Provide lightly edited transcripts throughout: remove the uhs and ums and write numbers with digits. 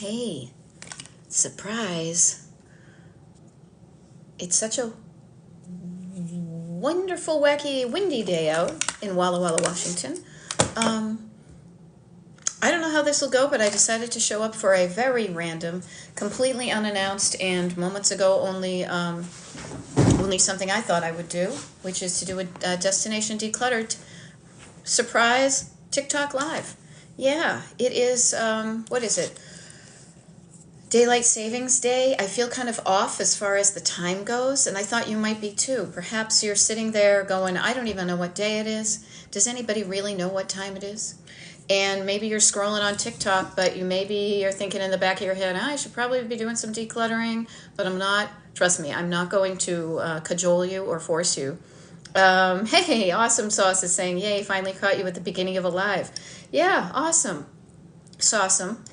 Hey, surprise. It's such a wonderful, wacky, windy day out in Walla Walla, Washington. Um, I don't know how this will go, but I decided to show up for a very random, completely unannounced, and moments ago only something I thought I would do, which is to do a Destination Decluttered surprise TikTok live. Yeah, it is, what is it? Daylight Savings Day. I feel kind of off as far as the time goes, and I thought you might be too. Perhaps you're sitting there going, I don't even know what day it is. Does anybody really know what time it is? And maybe you're scrolling on TikTok, but you're thinking in the back of your head, I should probably be doing some decluttering, but I'm not. Trust me, I'm not going to cajole you or force you. Hey, Awesome Sauce is saying, yay, finally caught you at the beginning of a live. Yeah, awesome. Saw some.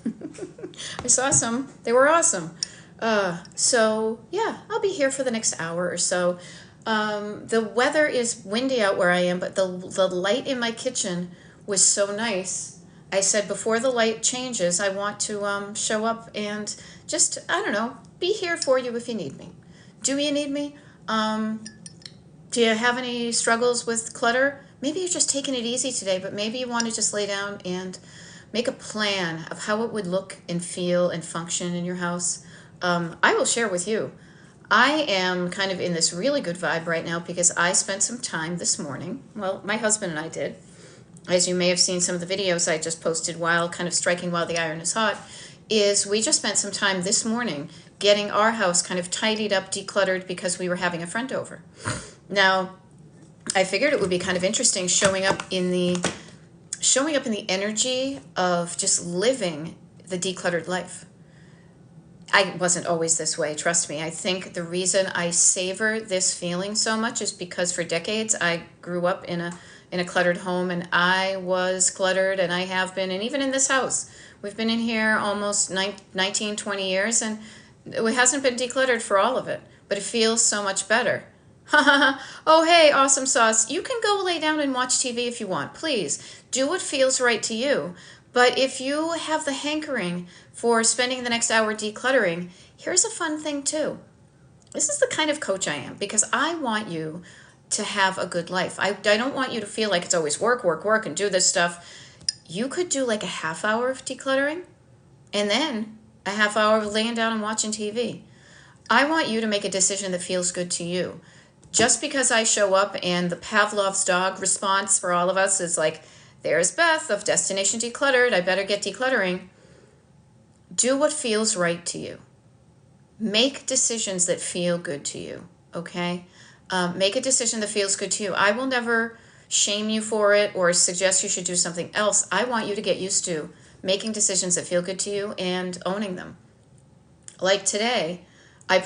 I saw some. They were awesome. So yeah, I'll be here for the next hour or so. The weather is windy out where I am, but the light in my kitchen was so nice. I said before the light changes, I want to show up and just, I don't know, be here for you if you need me. Do you need me? Do you have any struggles with clutter? Maybe you're just taking it easy today, but maybe you want to just lay down and make a plan of how it would look and feel and function in your house. I will share with you. I am kind of in this really good vibe right now because I spent some time this morning. Well, my husband and I did. As you may have seen some of the videos I just posted while kind of striking while the iron is hot, is we just spent some time this morning getting our house kind of tidied up, decluttered because we were having a friend over. Now, I figured it would be kind of interesting showing up in the energy of just living the decluttered life. I wasn't always this way, trust me. I think the reason I savor this feeling so much is because for decades I grew up in a cluttered home, and I was cluttered, and I have been, and even in this house. We've been in here almost 19, 20 years, and it hasn't been decluttered for all of it, but it feels so much better. Oh, hey, Awesome Sauce. You can go lay down and watch TV if you want. Please do what feels right to you. But if you have the hankering for spending the next hour decluttering, here's a fun thing too. This is the kind of coach I am because I want you to have a good life. I don't want you to feel like it's always work, work, work, and do this stuff. You could do like a half hour of decluttering and then a half hour of laying down and watching TV. I want you to make a decision that feels good to you. Just because I show up and the Pavlov's dog response for all of us is like, there's Beth of Destination Decluttered, I better get decluttering. Do what feels right to you. Make decisions that feel good to you, okay? Make a decision that feels good to you. I will never shame you for it or suggest you should do something else. I want you to get used to making decisions that feel good to you and owning them. Like today, I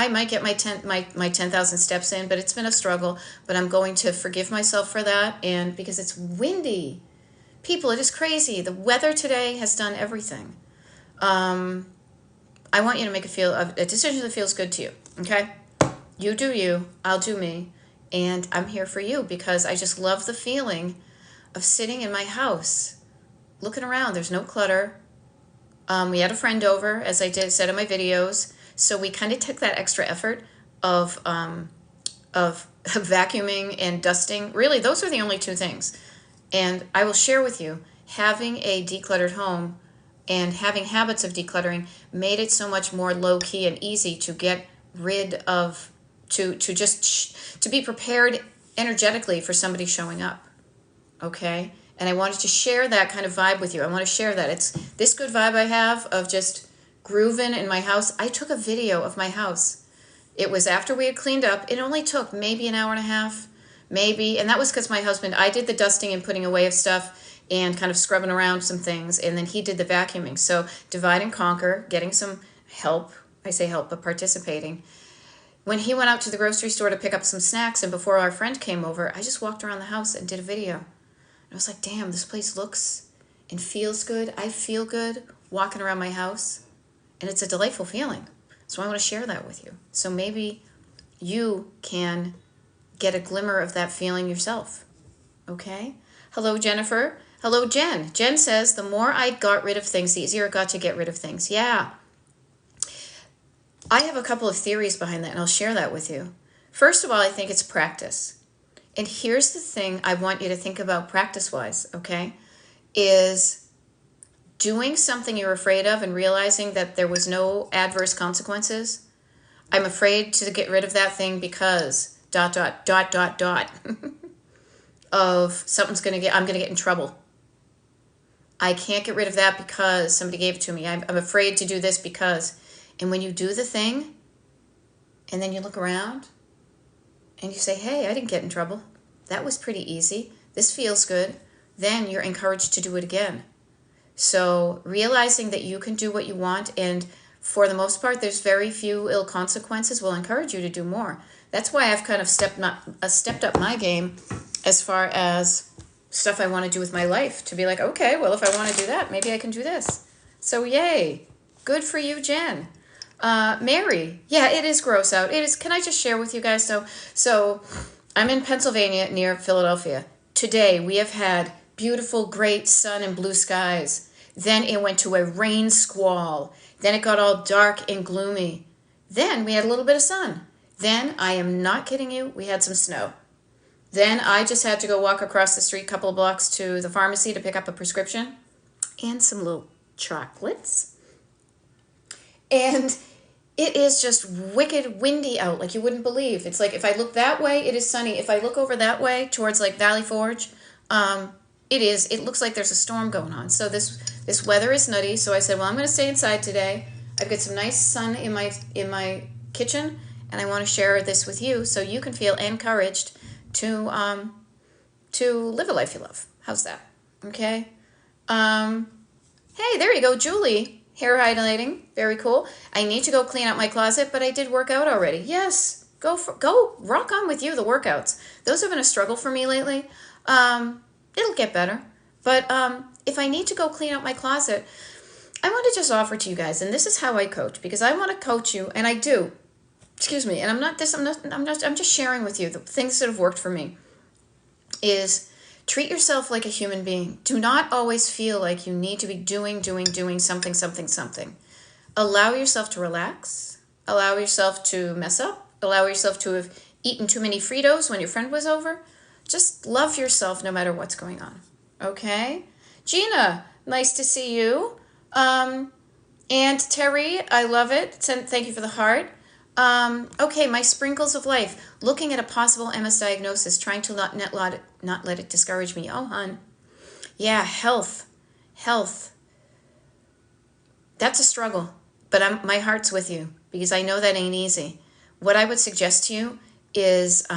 might get my 10,000 steps in, but it's been a struggle, but I'm going to forgive myself for that. And because it's windy, people, it is crazy. The weather today has done everything. I want you to make a decision that feels good to you. Okay. You do you, I'll do me. And I'm here for you because I just love the feeling of sitting in my house, looking around. There's no clutter. We had a friend over, as I said in my videos. So we kind of took that extra effort of vacuuming and dusting. Really, those are the only two things. And I will share with you, having a decluttered home and having habits of decluttering made it so much more low-key and easy to get rid of, to be prepared energetically for somebody showing up. Okay? And I wanted to share that kind of vibe with you. I want to share that. It's this good vibe I have of just grooving in my house. I took a video of my house. It was after we had cleaned up. It only took maybe an hour and a half, maybe. And that was because my husband, I did the dusting and putting away of stuff and kind of scrubbing around some things. And then he did the vacuuming. So divide and conquer, getting some help. I say help, but participating. When he went out to the grocery store to pick up some snacks and before our friend came over, I just walked around the house and did a video. And I was like, damn, this place looks and feels good. I feel good walking around my house. And it's a delightful feeling. So I want to share that with you. So maybe you can get a glimmer of that feeling yourself. Okay? Hello, Jennifer. Hello, Jen. Jen says, the more I got rid of things, the easier it got to get rid of things. Yeah. I have a couple of theories behind that, and I'll share that with you. First of all, I think it's practice. And here's the thing I want you to think about practice-wise, okay? Is doing something you're afraid of and realizing that there was no adverse consequences. I'm afraid to get rid of that thing because ... of something's I'm going to get in trouble. I can't get rid of that because somebody gave it to me. I'm afraid to do this because... And when you do the thing, and then you look around, and you say, hey, I didn't get in trouble. That was pretty easy. This feels good. Then you're encouraged to do it again. So realizing that you can do what you want, and for the most part, there's very few ill consequences, will encourage you to do more. That's why I've kind of stepped up my game as far as stuff I want to do with my life. To be like, okay, well, if I want to do that, maybe I can do this. So yay. Good for you, Jen. Mary, yeah, it is gross out. It is. Can I just share with you guys? So I'm in Pennsylvania near Philadelphia. Today we have had beautiful, great sun and blue skies. Then it went to a rain squall. Then it got all dark and gloomy. Then we had a little bit of sun. Then, I am not kidding you, we had some snow. Then I just had to go walk across the street a couple of blocks to the pharmacy to pick up a prescription and some little chocolates. And it is just wicked windy out, like you wouldn't believe. It's like if I look that way, it is sunny. If I look over that way towards like Valley Forge, it looks like there's a storm going on. So this weather is nutty. So I said, well, I'm going to stay inside today. I've got some nice sun in my kitchen, and I want to share this with you so you can feel encouraged to live a life you love. How's that? Okay. Hey, there you go, Julie. Hair highlighting, very cool. I need to go clean out my closet, but I did work out already. Yes, go rock on with you, the workouts. Those have been a struggle for me lately. It'll get better. But if I need to go clean out my closet, I want to just offer to you guys, and this is how I coach, because I want to coach you, and I do. Excuse me, and I'm just sharing with you the things that have worked for me. Is treat yourself like a human being. Do not always feel like you need to be doing something. Allow yourself to relax. Allow yourself to mess up. Allow yourself to have eaten too many Fritos when your friend was over. Just love yourself no matter what's going on. Okay? Gina, nice to see you. And Terry, I love it. Thank you for the heart. Okay, my sprinkles of life. Looking at a possible MS diagnosis, trying to not let it discourage me. Oh, hon. Yeah, health. That's a struggle, but my heart's with you because I know that ain't easy. What I would suggest to you is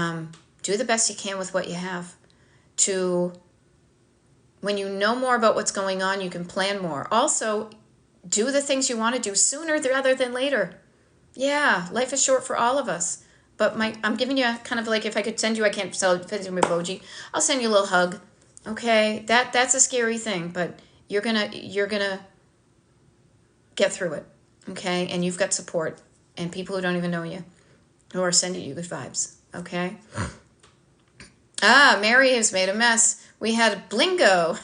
do the best you can with what you have. When you know more about what's going on, you can plan more. Also, do the things you want to do sooner rather than later. Yeah, life is short for all of us. But I'm giving you kind of like, if I could send you, I can't send you an emoji. I'll send you a little hug. Okay, that's a scary thing, but you're gonna get through it. Okay, and you've got support and people who don't even know you, who are sending you good vibes. Okay. Mary has made a mess. We had Blingo,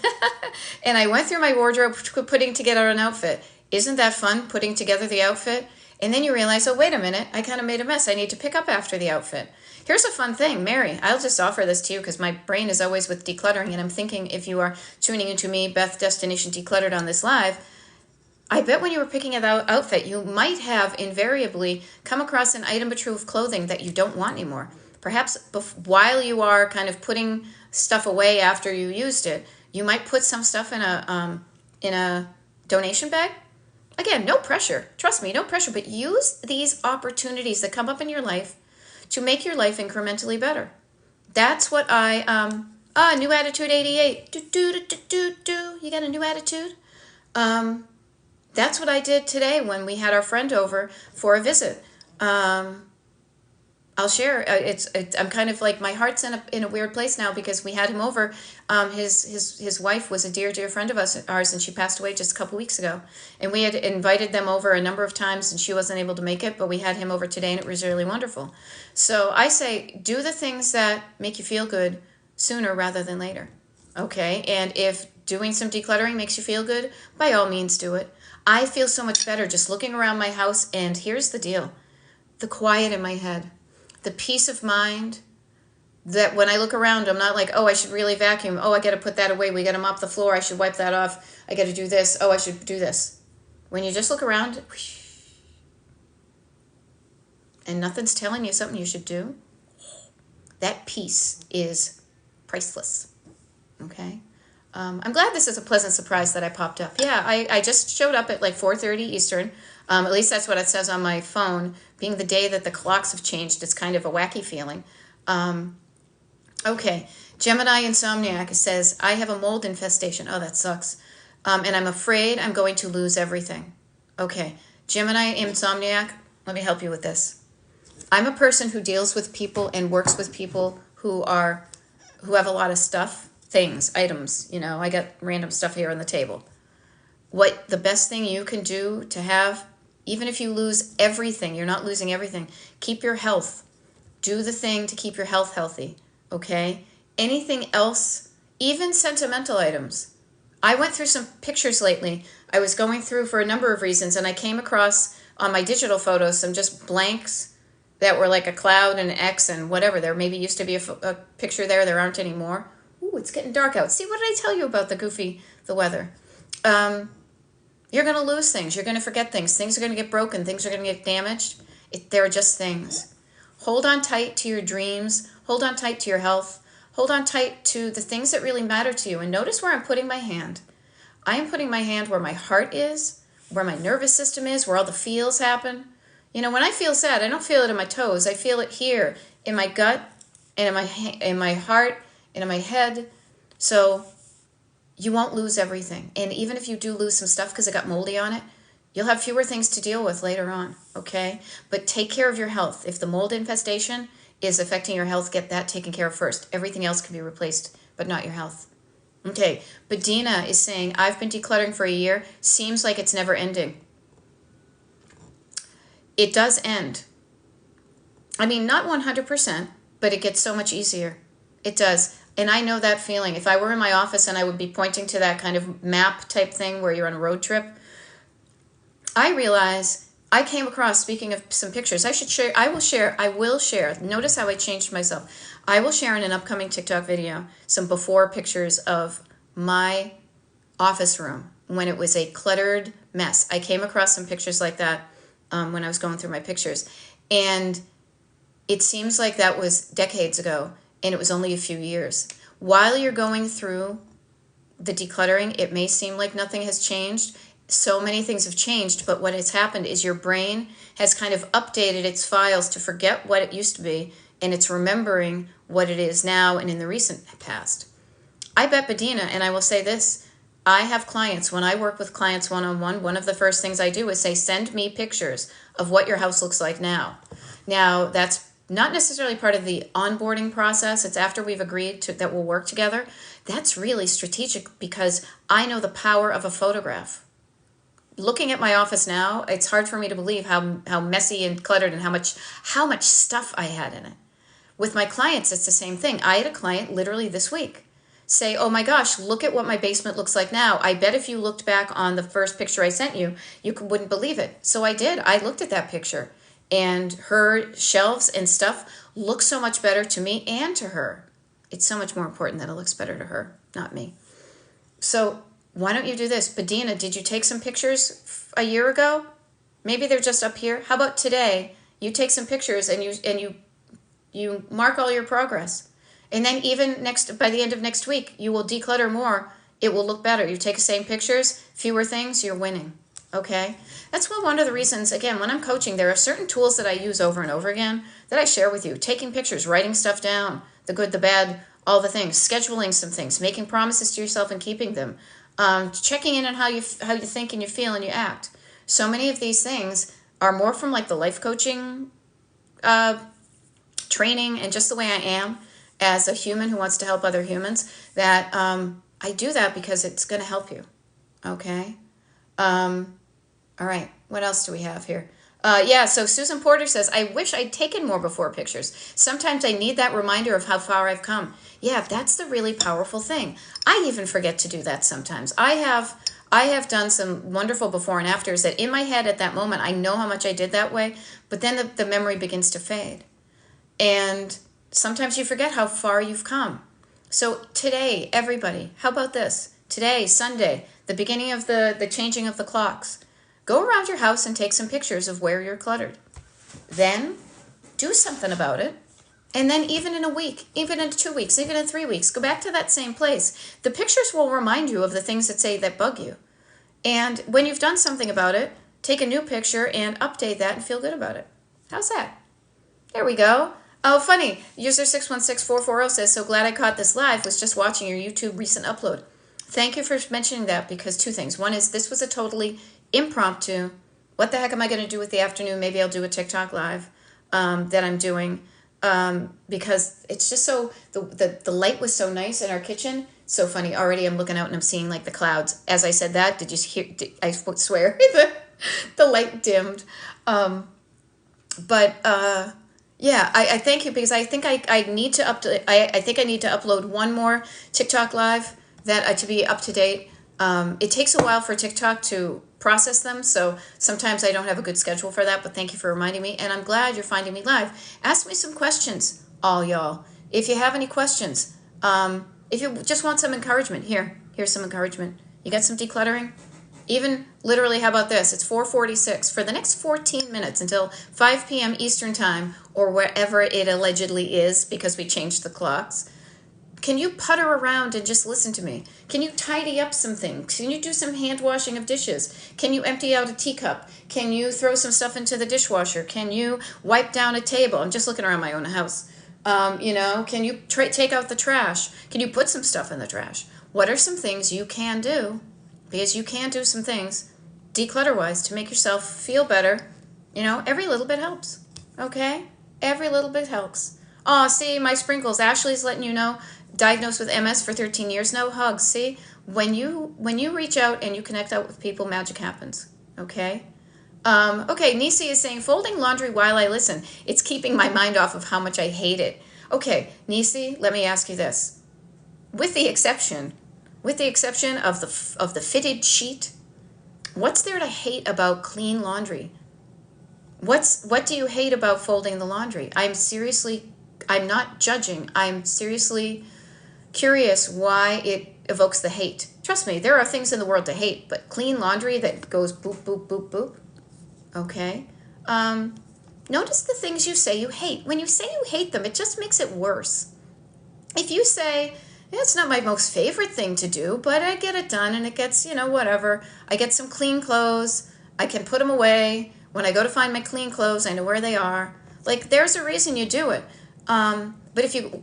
and I went through my wardrobe putting together an outfit. Isn't that fun, putting together the outfit? And then you realize, oh, wait a minute, I kind of made a mess. I need to pick up after the outfit. Here's a fun thing, Mary. I'll just offer this to you because my brain is always with decluttering, and I'm thinking if you are tuning into me, Beth Destination Decluttered on this live, I bet when you were picking an outfit, you might have invariably come across an item or two of clothing that you don't want anymore. Perhaps while you are kind of putting stuff away after you used it, you might put some stuff in a donation bag. Again, no pressure. Trust me, no pressure. But use these opportunities that come up in your life to make your life incrementally better. That's what new attitude 88. You got a new attitude? That's what I did today when we had our friend over for a visit. I'll share. I'm kind of like, my heart's in a weird place now because we had him over. His wife was a dear friend of ours, and she passed away just a couple weeks ago. And we had invited them over a number of times, and she wasn't able to make it, but we had him over today, and it was really wonderful. So I say, do the things that make you feel good sooner rather than later. Okay, and if doing some decluttering makes you feel good, by all means do it. I feel so much better just looking around my house, and here's the deal. The quiet in my head, the peace of mind, that when I look around, I'm not like, oh, I should really vacuum. Oh, I got to put that away. We got to mop the floor. I should wipe that off. I got to do this. Oh, I should do this. When you just look around and nothing's telling you something you should do, that peace is priceless. Okay? I'm glad this is a pleasant surprise that I popped up. Yeah, I just showed up at like 4:30 Eastern. At least that's what it says on my phone. Being the day that the clocks have changed, it's kind of a wacky feeling. Okay, Gemini Insomniac says, I have a mold infestation. Oh, that sucks. And I'm afraid I'm going to lose everything. Okay, Gemini Insomniac, let me help you with this. I'm a person who deals with people and works with people who have a lot of stuff, things, items. You know, I got random stuff here on the table. What the best thing you can do to have, even if you lose everything, you're not losing everything, keep your health. Do the thing to keep your health healthy. Okay? Anything else, even sentimental items. I went through some pictures lately. I was going through for a number of reasons, and I came across on my digital photos some just blanks that were like a cloud and an X and whatever. There maybe used to be a picture there. There aren't anymore. Ooh, it's getting dark out. See, what did I tell you about the weather? You're going to lose things. You're going to forget things. Things are going to get broken. Things are going to get damaged. They're just things. Hold on tight to your dreams. Hold on tight to your health. Hold on tight to the things that really matter to you. And notice where I'm putting my hand. I am putting my hand where my heart is, where my nervous system is, where all the feels happen. You know, when I feel sad, I don't feel it in my toes. I feel it here in my gut and in my heart and in my head. So you won't lose everything. And even if you do lose some stuff because it got moldy on it, you'll have fewer things to deal with later on, okay? But take care of your health. If the mold infestation is affecting your health, get that taken care of first. Everything else can be replaced, but not your health. Okay, Bedina is saying, I've been decluttering for a year. Seems like it's never ending. It does end. I mean, not 100%, but it gets so much easier. It does. And I know that feeling. If I were in my office and I would be pointing to that kind of map type thing where you're on a road trip, I realize I came across, speaking of some pictures, I will share. Notice how I changed myself. I will share in an upcoming TikTok video some before pictures of my office room when it was a cluttered mess. I came across some pictures like that when I was going through my pictures. And it seems like that was decades ago, and it was only a few years. While you're going through the decluttering, it may seem like nothing has changed. So many things have changed, but what has happened is your brain has kind of updated its files to forget what it used to be, and it's remembering what it is now and in the recent past. I bet, Bedina, and I will say this, I have clients, when I work with clients one-on-one, one of the first things I do is say, send me pictures of what your house looks like now. Now, that's not necessarily part of the onboarding process. It's after we've agreed that we'll work together. That's really strategic because I know the power of a photograph. Looking at my office now, it's hard for me to believe how messy and cluttered and how much stuff I had in it. With my clients, it's the same thing. I had a client literally this week say, oh my gosh, look at what my basement looks like now. I bet if you looked back on the first picture I sent you, you wouldn't believe it. So I did. I looked at that picture, and her shelves and stuff look so much better to me and to her. It's so much more important that it looks better to her, not me. So why don't you do this? Bedina, did you take some pictures a year ago? Maybe they're just up here. How about today? You take some pictures and you mark all your progress. And then even by the end of next week, you will declutter more. It will look better. You take the same pictures, fewer things, you're winning. Okay? That's one of the reasons, again, when I'm coaching, there are certain tools that I use over and over again that I share with you. Taking pictures, writing stuff down, the good, the bad, all the things, scheduling some things, making promises to yourself and keeping them, checking in on how you think and you feel and you act. So many of these things are more from like the life coaching training and just the way I am as a human who wants to help other humans, that I do that because it's going to help you. Okay? All right. What else do we have here? Yeah, so Susan Porter says, I wish I'd taken more before pictures. Sometimes I need that reminder of how far I've come. Yeah, that's the really powerful thing. I even forget to do that sometimes. I have done some wonderful before and afters that in my head at that moment, I know how much I did that way, but then the memory begins to fade. And sometimes you forget how far you've come. So today, everybody, how about this? Today, Sunday, the beginning of the changing of the clocks. Go around your house and take some pictures of where you're cluttered. Then do something about it. And then even in a week, even in 2 weeks, even in 3 weeks, go back to that same place. The pictures will remind you of the things that bug you. And when you've done something about it, take a new picture and update that and feel good about it. How's that? There we go. Oh, funny. User 616440 says, so glad I caught this live. Was just watching your YouTube recent upload. Thank you for mentioning that because two things. One is this was a totally impromptu. What the heck am I going to do with the afternoon? Maybe I'll do a TikTok live that I'm doing because it's just so, the light was so nice in our kitchen. So funny. Already I'm looking out and I'm seeing like the clouds. As I said that, did you hear? I swear the light dimmed. Yeah, I thank you because I think I need to I think I need to upload one more TikTok live that to be up to date. It takes a while for TikTok to process them, so sometimes I don't have a good schedule for that, but thank you for reminding me, and I'm glad you're finding me live. Ask me some questions, all y'all. If you have any questions, if you just want some encouragement, here's some encouragement. You got some decluttering? Even literally, how about this? It's 4:46. For the next 14 minutes until 5 p.m. Eastern Time, or wherever it allegedly is, because we changed the clocks, can you putter around and just listen to me? Can you tidy up some things? Can you do some hand washing of dishes? Can you empty out a teacup? Can you throw some stuff into the dishwasher? Can you wipe down a table? I'm just looking around my own house. Can you take out the trash? Can you put some stuff in the trash? What are some things you can do? Because you can do some things declutter-wise to make yourself feel better. Every little bit helps. Okay? Every little bit helps. Oh, see, my sprinkles. Ashley's letting you know, diagnosed with MS for 13 years. No hugs. See, when you reach out and you connect out with people, magic happens. Okay? Okay, Nisi is saying, folding laundry while I listen. It's keeping my mind off of how much I hate it. Okay, Nisi, let me ask you this. With the exception of the fitted sheet, what's there to hate about clean laundry? What do you hate about folding the laundry? I'm not judging. I'm seriously curious why it evokes the hate. Trust me, there are things in the world to hate, but clean laundry that goes boop, boop, boop, boop. Okay. Notice the things you say you hate. When you say you hate them, it just makes it worse. If you say, it's not my most favorite thing to do, but I get it done and it gets, whatever. I get some clean clothes. I can put them away. When I go to find my clean clothes, I know where they are. Like, there's a reason you do it. But if you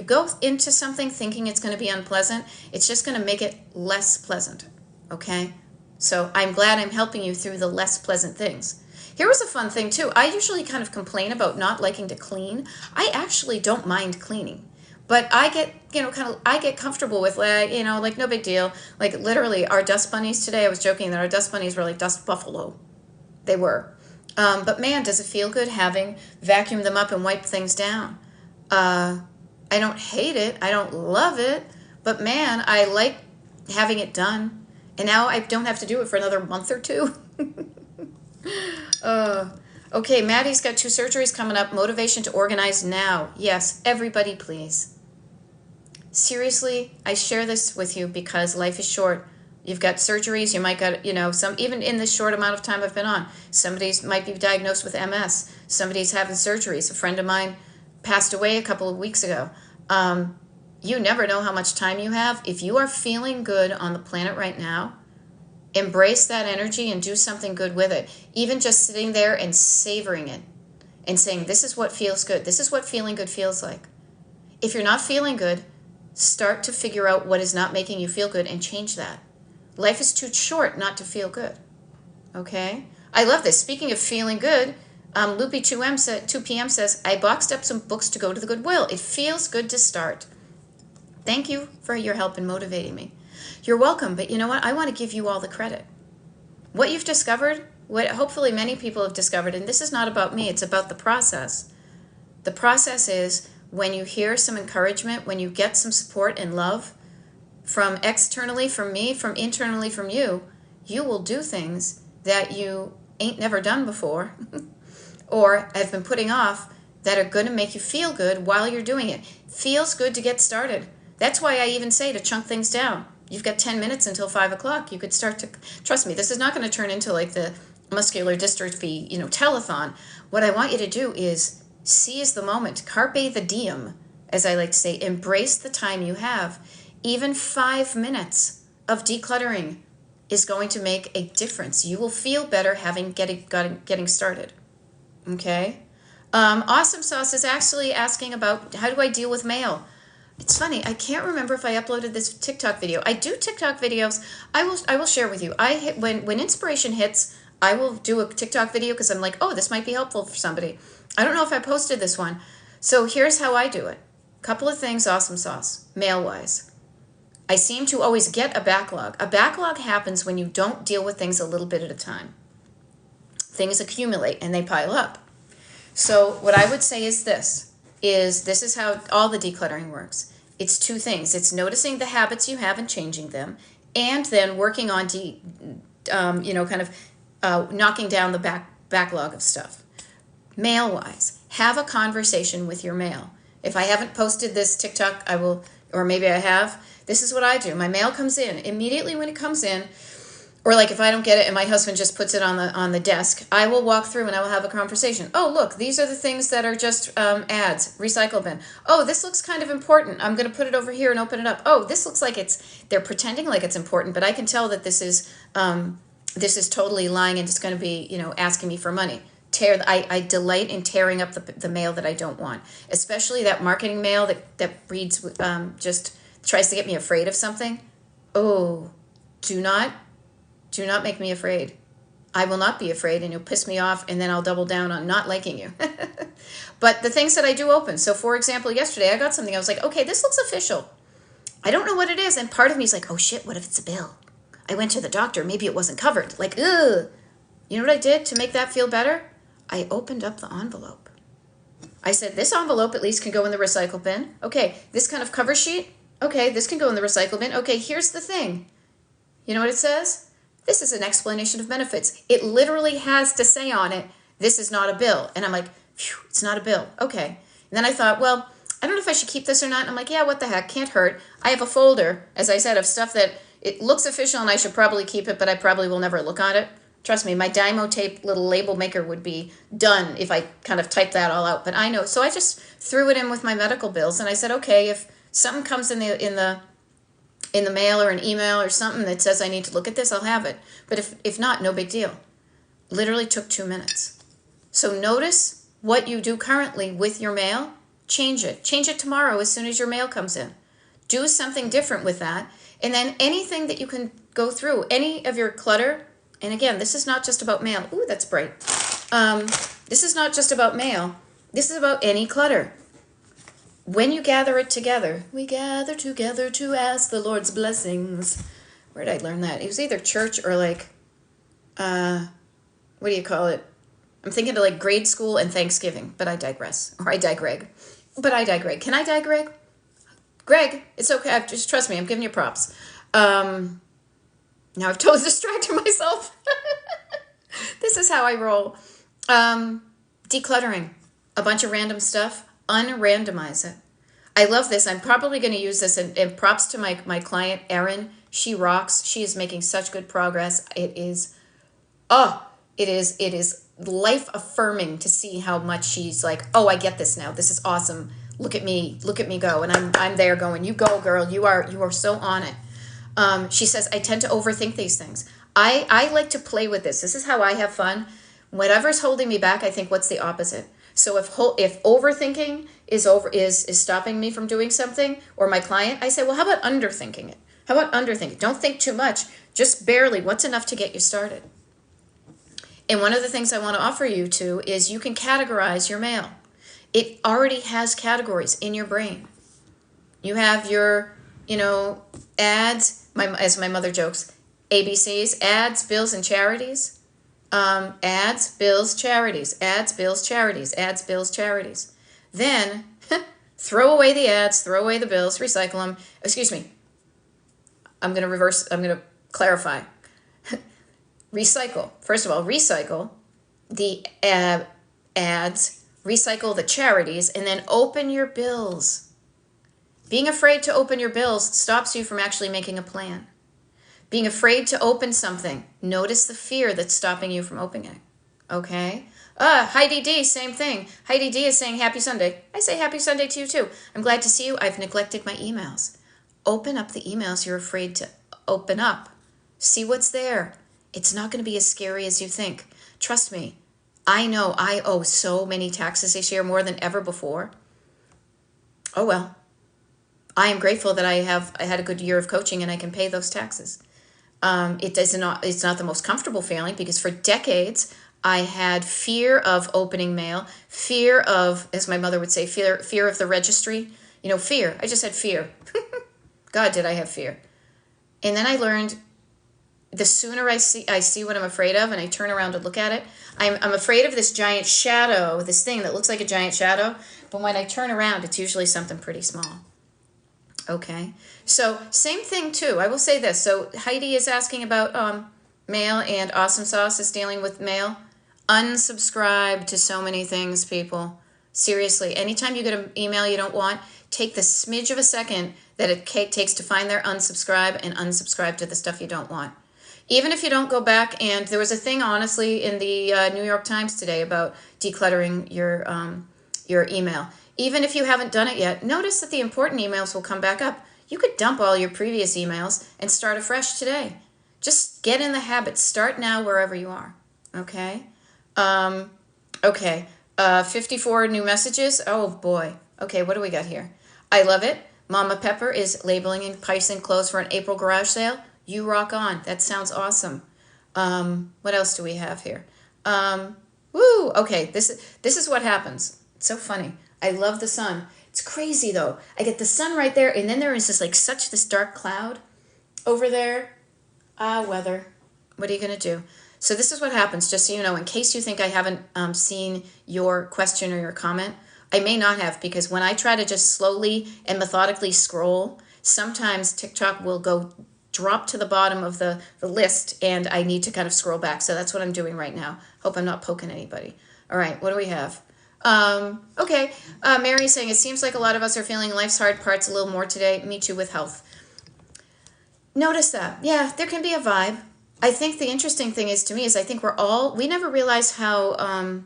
go into something thinking it's going to be unpleasant, it's just going to make it less pleasant. Okay? So I'm glad I'm helping you through the less pleasant things. Here was a fun thing too. I usually kind of complain about not liking to clean. I actually don't mind cleaning. But I get, I get comfortable with, like no big deal. Like literally our dust bunnies today, I was joking that our dust bunnies were like dust buffalo. They were. But man, does it feel good having vacuumed them up and wiped things down. I don't hate it. I don't love it. But man, I like having it done. And now I don't have to do it for another month or two. Okay, Maddie's got 2 surgeries coming up. Motivation to organize now. Yes, everybody please. Seriously, I share this with you because life is short. You've got surgeries, you might got, some, even in this short amount of time I've been on, somebody might be diagnosed with MS. Somebody's having surgeries. A friend of mine passed away a couple of weeks ago. You never know how much time you have. If you are feeling good on the planet right now, embrace that energy and do something good with it. Even just sitting there and savoring it and saying, this is what feels good. This is what feeling good feels like. If you're not feeling good, start to figure out what is not making you feel good and change that. Life is too short not to feel good. Okay? I love this. Speaking of feeling good, Loopy 2PM says, I boxed up some books to go to the Goodwill. It feels good to start. Thank you for your help in motivating me. You're welcome, but you know what? I want to give you all the credit. What you've discovered, what hopefully many people have discovered, and this is not about me, it's about the process. The process is when you hear some encouragement, when you get some support and love from externally from me, from internally from you, you will do things that you ain't never done before or have been putting off that are going to make you feel good while you're doing it. Feels good to get started. That's why I even say to chunk things down. You've got 10 minutes until 5 o'clock. You could start to, trust me, this is not going to turn into like the muscular dystrophy, telethon. What I want you to do is seize the moment. Carpe the diem, as I like to say. Embrace the time you have. Even 5 minutes of decluttering is going to make a difference. You will feel better getting started. Okay? Awesome Sauce is actually asking about how do I deal with mail. It's funny, I can't remember if I uploaded this TikTok video. I do TikTok videos. I will share with you. When inspiration hits, I will do a TikTok video because I'm like, oh, this might be helpful for somebody. I don't know if I posted this one. So here's how I do it. Couple of things, Awesome Sauce, mail-wise. I seem to always get a backlog. A backlog happens when you don't deal with things a little bit at a time. Things accumulate and they pile up. So what I would say is this is how all the decluttering works. It's two things. It's noticing the habits you have and changing them, and then working on knocking down the backlog of stuff. Mail-wise, have a conversation with your mail. If I haven't posted this TikTok, I will, or maybe I have. This is what I do. My mail comes in. Immediately when it comes in, or like if I don't get it and my husband just puts it on the desk, I will walk through and I will have a conversation. Oh, look, these are the things that are just ads, recycle bin. Oh, this looks kind of important. I'm going to put it over here and open it up. Oh, this looks like they're pretending like it's important, but I can tell that this is totally lying and it's going to be, asking me for money. I delight in tearing up the mail that I don't want, especially that marketing mail that reads just tries to get me afraid of something. Oh, do not make me afraid. I will not be afraid, and you'll piss me off, and then I'll double down on not liking you. But the things that I do open. So, for example, yesterday I got something. I was like, okay, this looks official. I don't know what it is. And part of me is like, oh, shit, what if it's a bill? I went to the doctor. Maybe it wasn't covered. Like, ugh. You know what I did to make that feel better? I opened up the envelope. I said, this envelope at least can go in the recycle bin. Okay, this kind of cover sheet. Okay, this can go in the recycle bin. Okay, here's the thing. You know what it says? This is an explanation of benefits. It literally has to say on it, this is not a bill. And I'm like, phew, it's not a bill. Okay. And then I thought, well, I don't know if I should keep this or not. And I'm like, yeah, what the heck? Can't hurt. I have a folder, as I said, of stuff that it looks official and I should probably keep it, but I probably will never look on it. Trust me, my Dymo tape little label maker would be done if I kind of typed that all out. But I know. So I just threw it in with my medical bills. And I said, okay, if something comes in the mail or an email or something that says I need to look at this, I'll have it. But if not, no big deal. Literally took 2 minutes. So notice what you do currently with your mail. Change it. Change it tomorrow as soon as your mail comes in. Do something different with that. And then anything that you can go through, any of your clutter, and again, this is not just about mail. Ooh, that's bright. This is not just about mail. This is about any clutter. When you gather it together, we gather together to ask the Lord's blessings. Where did I learn that? It was either church or like, what do you call it? I'm thinking of like grade school and Thanksgiving, but I digress. Or I digreg. But I digreg. Can I digreg? Greg, it's okay. Just trust me. I'm giving you props. Now I've totally distracted myself. This is how I roll. Decluttering. A bunch of random stuff. Unrandomize it. I love this. I'm probably going to use this, and props to my client, Erin. She rocks. She is making such good progress. It is life affirming to see how much she's like, oh, I get this now. This is awesome. Look at me go. And I'm there going, you go, girl. You are so on it. She says, I tend to overthink these things. I like to play with this. This is how I have fun. Whatever's holding me back, I think, what's the opposite? So if overthinking is stopping me from doing something, or my client, I say, well, how about underthinking it? How about underthinking? Don't think too much, just barely. What's enough to get you started? And one of the things I want to offer you too is you can categorize your mail. It already has categories in your brain. You have your, ads, as my mother jokes, ABCs, ads, bills, and charities. Ads, bills, charities. Ads, bills, charities. Ads, bills, charities. Then throw away the ads, throw away the bills, recycle them. Excuse me. I'm going to clarify. Recycle. First of all, recycle the ads, recycle the charities, and then open your bills. Being afraid to open your bills stops you from actually making a plan. Being afraid to open something, notice the fear that's stopping you from opening it. Okay? Heidi D, same thing. Heidi D is saying happy Sunday. I say happy Sunday to you too. I'm glad to see you. I've neglected my emails. Open up the emails you're afraid to open up. See what's there. It's not going to be as scary as you think. Trust me. I know I owe so many taxes this year, more than ever before. Oh well. I am grateful that I had a good year of coaching and I can pay those taxes. It's not the most comfortable feeling because for decades I had fear of opening mail, fear of, as my mother would say, fear of the registry. Fear. I just had fear. God, did I have fear. And then I learned the sooner I see what I'm afraid of and I turn around to look at it, I'm afraid of this giant shadow, this thing that looks like a giant shadow, but when I turn around, it's usually something pretty small. Okay, so same thing too. I will say this. So Heidi is asking about mail, and Awesome Sauce is dealing with mail. Unsubscribe to so many things, people. Seriously, anytime you get an email you don't want, take the smidge of a second that it takes to find their unsubscribe and unsubscribe to the stuff you don't want. Even if you don't go back, and there was a thing, honestly, in the New York Times today about decluttering your email. Even if you haven't done it yet, notice that the important emails will come back up. You could dump all your previous emails and start afresh today. Just get in the habit. Start now wherever you are. Okay? Okay. 54 new messages. Oh, boy. Okay, what do we got here? I love it. Mama Pepper is labeling and pricing clothes for an April garage sale. You rock on. That sounds awesome. What else do we have here? Woo! Okay, this is what happens. It's so funny. I love the sun. It's crazy though. I get the sun right there, and then there is this dark cloud over there. Weather. What are you gonna do? So this is what happens, just so you know, in case you think I haven't seen your question or your comment. I may not have, because when I try to just slowly and methodically scroll, sometimes TikTok will drop to the bottom of the list, and I need to kind of scroll back. So that's what I'm doing right now. Hope I'm not poking anybody. All right, what do we have? Okay, Mary's saying, it seems like a lot of us are feeling life's hard parts a little more today. Me too, with health. Notice that. Yeah, there can be a vibe. I think the interesting thing is, to me, is I think we never realize how,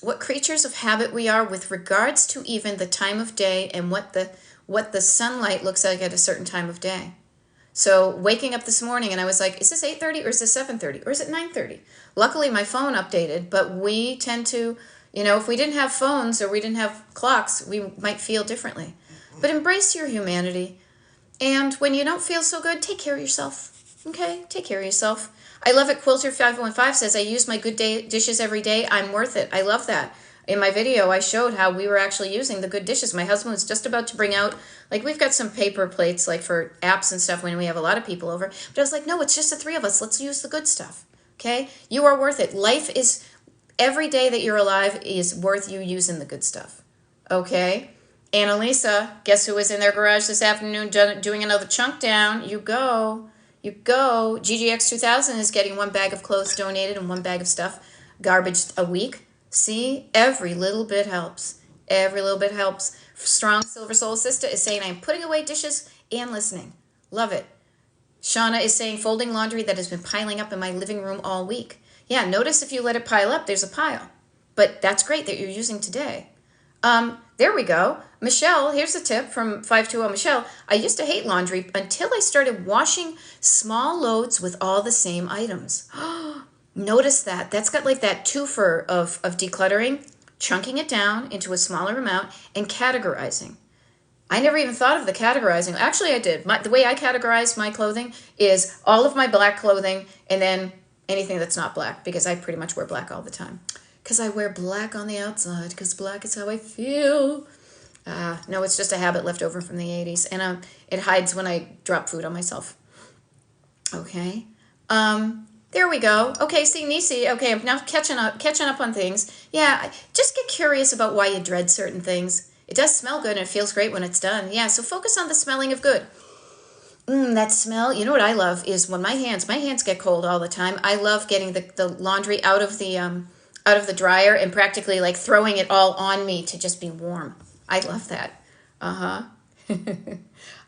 what creatures of habit we are with regards to even the time of day and what the sunlight looks like at a certain time of day. So waking up this morning and I was like, is this 8:30 or is this 7:30 or is it 9:30? Luckily my phone updated, but we tend to, if we didn't have phones or we didn't have clocks, we might feel differently. But embrace your humanity. And when you don't feel so good, take care of yourself. Okay? Take care of yourself. I love it. Quilter515 says, I use my good dishes every day. I'm worth it. I love that. In my video, I showed how we were actually using the good dishes. My husband was just about to bring out, we've got some paper plates, for apps and stuff when we have a lot of people over. But I was like, no, it's just the three of us. Let's use the good stuff. Okay? You are worth it. Every day that you're alive is worth you using the good stuff. Okay? Annalisa, guess who was in their garage this afternoon doing another chunk down? You go. You go. GGX2000 is getting 1 bag of clothes donated and 1 bag of stuff, garbage a week. See, every little bit helps. Every little bit helps. Strong Silver Soul Sister is saying, I'm putting away dishes and listening. Love it. Shauna is saying, folding laundry that has been piling up in my living room all week. Yeah, notice if you let it pile up, there's a pile. But that's great that you're using today. There we go. Michelle, here's a tip from 520 Michelle. I used to hate laundry until I started washing small loads with all the same items. Notice that. That's got that twofer of decluttering, chunking it down into a smaller amount, and categorizing. I never even thought of the categorizing. Actually, I did. The way I categorize my clothing is all of my black clothing and then anything that's not black, because I pretty much wear black all the time. Because I wear black on the outside, because black is how I feel. No, it's just a habit left over from the 80s. And it hides when I drop food on myself. Okay. There we go. Okay, see, Nisi, okay, I'm now catching up on things. Yeah, just get curious about why you dread certain things. It does smell good and it feels great when it's done. Yeah, so focus on the smelling of good. That smell. You know what I love is when my hands get cold all the time. I love getting the laundry out of the dryer and practically like throwing it all on me to just be warm. I love that. Uh-huh.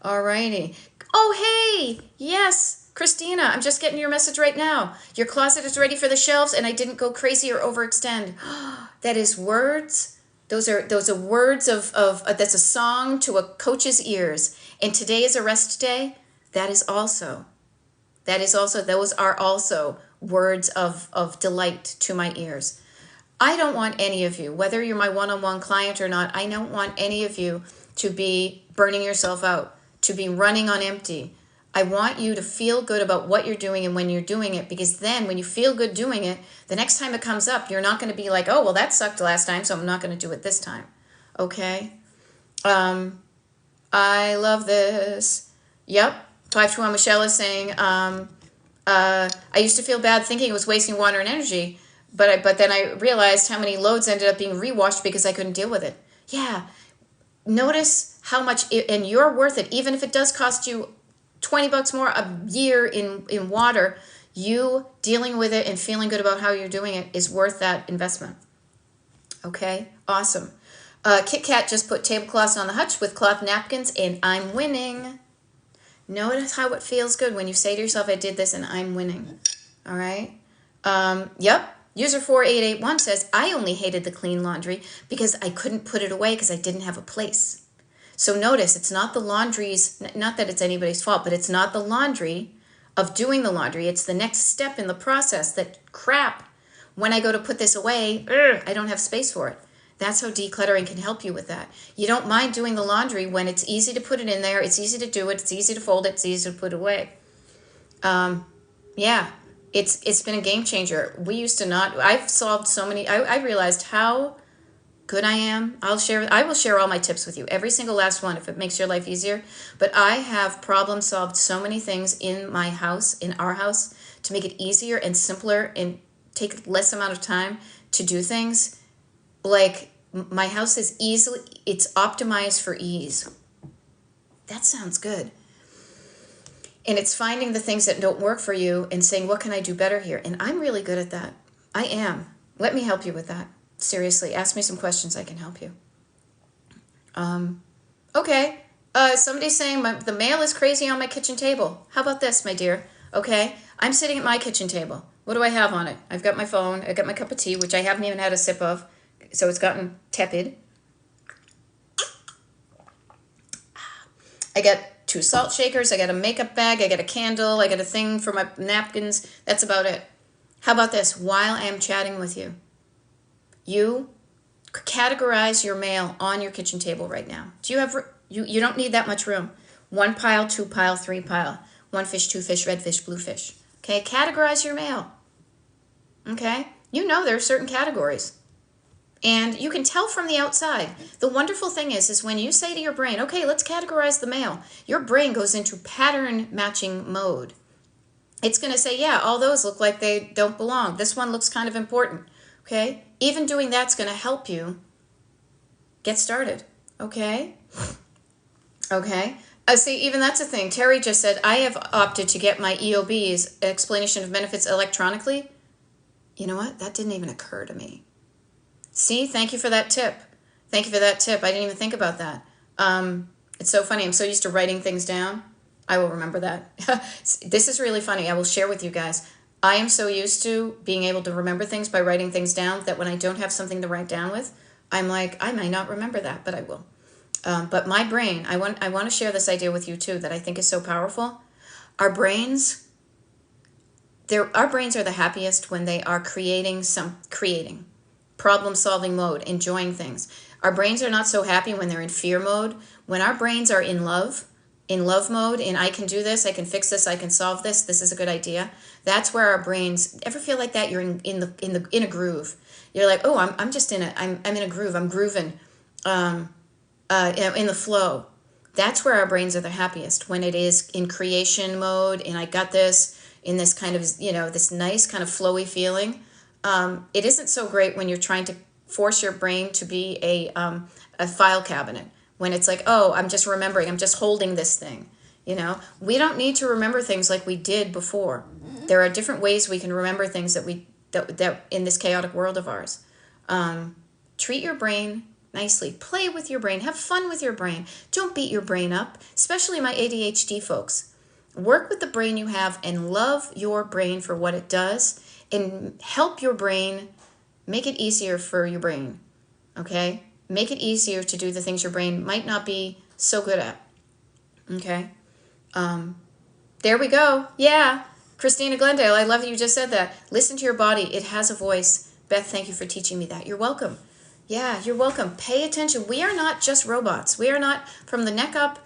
Alrighty. Oh, hey! Yes, Christina, I'm just getting your message right now. Your closet is ready for the shelves and I didn't go crazy or overextend. That is words. Those are words of that's a song to a coach's ears. And today is a rest day. Those are also words of delight to my ears. I don't want any of you, whether you're my one-on-one client or not, I don't want any of you to be burning yourself out, to be running on empty. I want you to feel good about what you're doing and when you're doing it, because then when you feel good doing it, the next time it comes up, you're not going to be like, oh, well, that sucked last time, so I'm not going to do it this time. Okay? I love this. Yep. 521 Michelle is saying, I used to feel bad thinking it was wasting water and energy, but then I realized how many loads ended up being rewashed because I couldn't deal with it. Yeah. Notice how much, and you're worth it, even if it does cost you $20 more a year in water, you dealing with it and feeling good about how you're doing it is worth that investment. Okay? Awesome. Kit Kat just put tablecloths on the hutch with cloth napkins, and I'm winning. Notice how it feels good when you say to yourself, I did this and I'm winning. All right? Yep. User 4881 says, I only hated the clean laundry because I couldn't put it away because I didn't have a place. So notice, it's not the laundry's, not that it's anybody's fault, but it's not the laundry of doing the laundry. It's the next step in the process that, crap, when I go to put this away, I don't have space for it. That's how decluttering can help you with that. You don't mind doing the laundry when it's easy to put it in there, it's easy to do it, it's easy to fold it, it's easy to put away. Yeah, it's been a game changer. We used to not, I've solved so many, I realized how good I am. I will share all my tips with you, every single last one, if it makes your life easier. But I have problem solved so many things in my house, in our house, to make it easier and simpler and take less amount of time to do things. Like, my house is it's optimized for ease. That sounds good. And it's finding the things that don't work for you and saying, what can I do better here? And I'm really good at that. I am. Let me help you with that. Seriously, ask me some questions. I can help you. Okay. Somebody's saying the mail is crazy on my kitchen table. How about this, my dear? Okay. I'm sitting at my kitchen table. What do I have on it? I've got my phone. I've got my cup of tea, which I haven't even had a sip of. So it's gotten tepid. I got 2 salt shakers. I got a makeup bag. I got a candle. I got a thing for my napkins. That's about it. How about this? While I am chatting with you, you categorize your mail on your kitchen table right now. Do you have, you don't need that much room. 1 pile, 2 pile, 3 pile. 1 fish, 2 fish, red fish, blue fish. Okay, categorize your mail. Okay, you know there are certain categories. And you can tell from the outside. The wonderful thing is when you say to your brain, okay, let's categorize the mail, your brain goes into pattern matching mode. It's going to say, yeah, all those look like they don't belong. This one looks kind of important. Okay? Even doing that's going to help you get started. Okay? Okay? See, even that's a thing. Terry just said, I have opted to get my EOBs, explanation of benefits, electronically. You know what? That didn't even occur to me. See, thank you for that tip. Thank you for that tip. I didn't even think about that. It's so funny. I'm so used to writing things down. I will remember that. This is really funny. I will share with you guys. I am so used to being able to remember things by writing things down that when I don't have something to write down with, I'm like, I may not remember that, but I will. But my brain, I want to share this idea with you too that I think is so powerful. Our brains are the happiest when they are creating problem-solving mode, enjoying things. Our brains are not so happy when they're in fear mode. When our brains are in love mode, and I can do this, I can fix this, I can solve this, this is a good idea. That's where our brains, ever feel like that? You're in a groove. You're like, oh, I'm in a groove. I'm grooving, in the flow. That's where our brains are the happiest, when it is in creation mode, and I got this. in this kind of, this nice kind of flowy feeling. It isn't so great when you're trying to force your brain to be a file cabinet, when it's like, oh, I'm just remembering, I'm just holding this thing. We don't need to remember things like we did before. There are different ways we can remember things that in this chaotic world of ours. Treat your brain nicely. Play with your brain. Have fun with your brain. Don't beat your brain up, especially my ADHD folks. Work with the brain you have and love your brain for what it does, and help your brain, make it easier for your brain, okay? Make it easier to do the things your brain might not be so good at, okay? There we go. Yeah. Christina Glendale, I love that you just said that. Listen to your body. It has a voice. Beth, thank you for teaching me that. You're welcome. Yeah, you're welcome. Pay attention. We are not just robots. We are not from the neck up.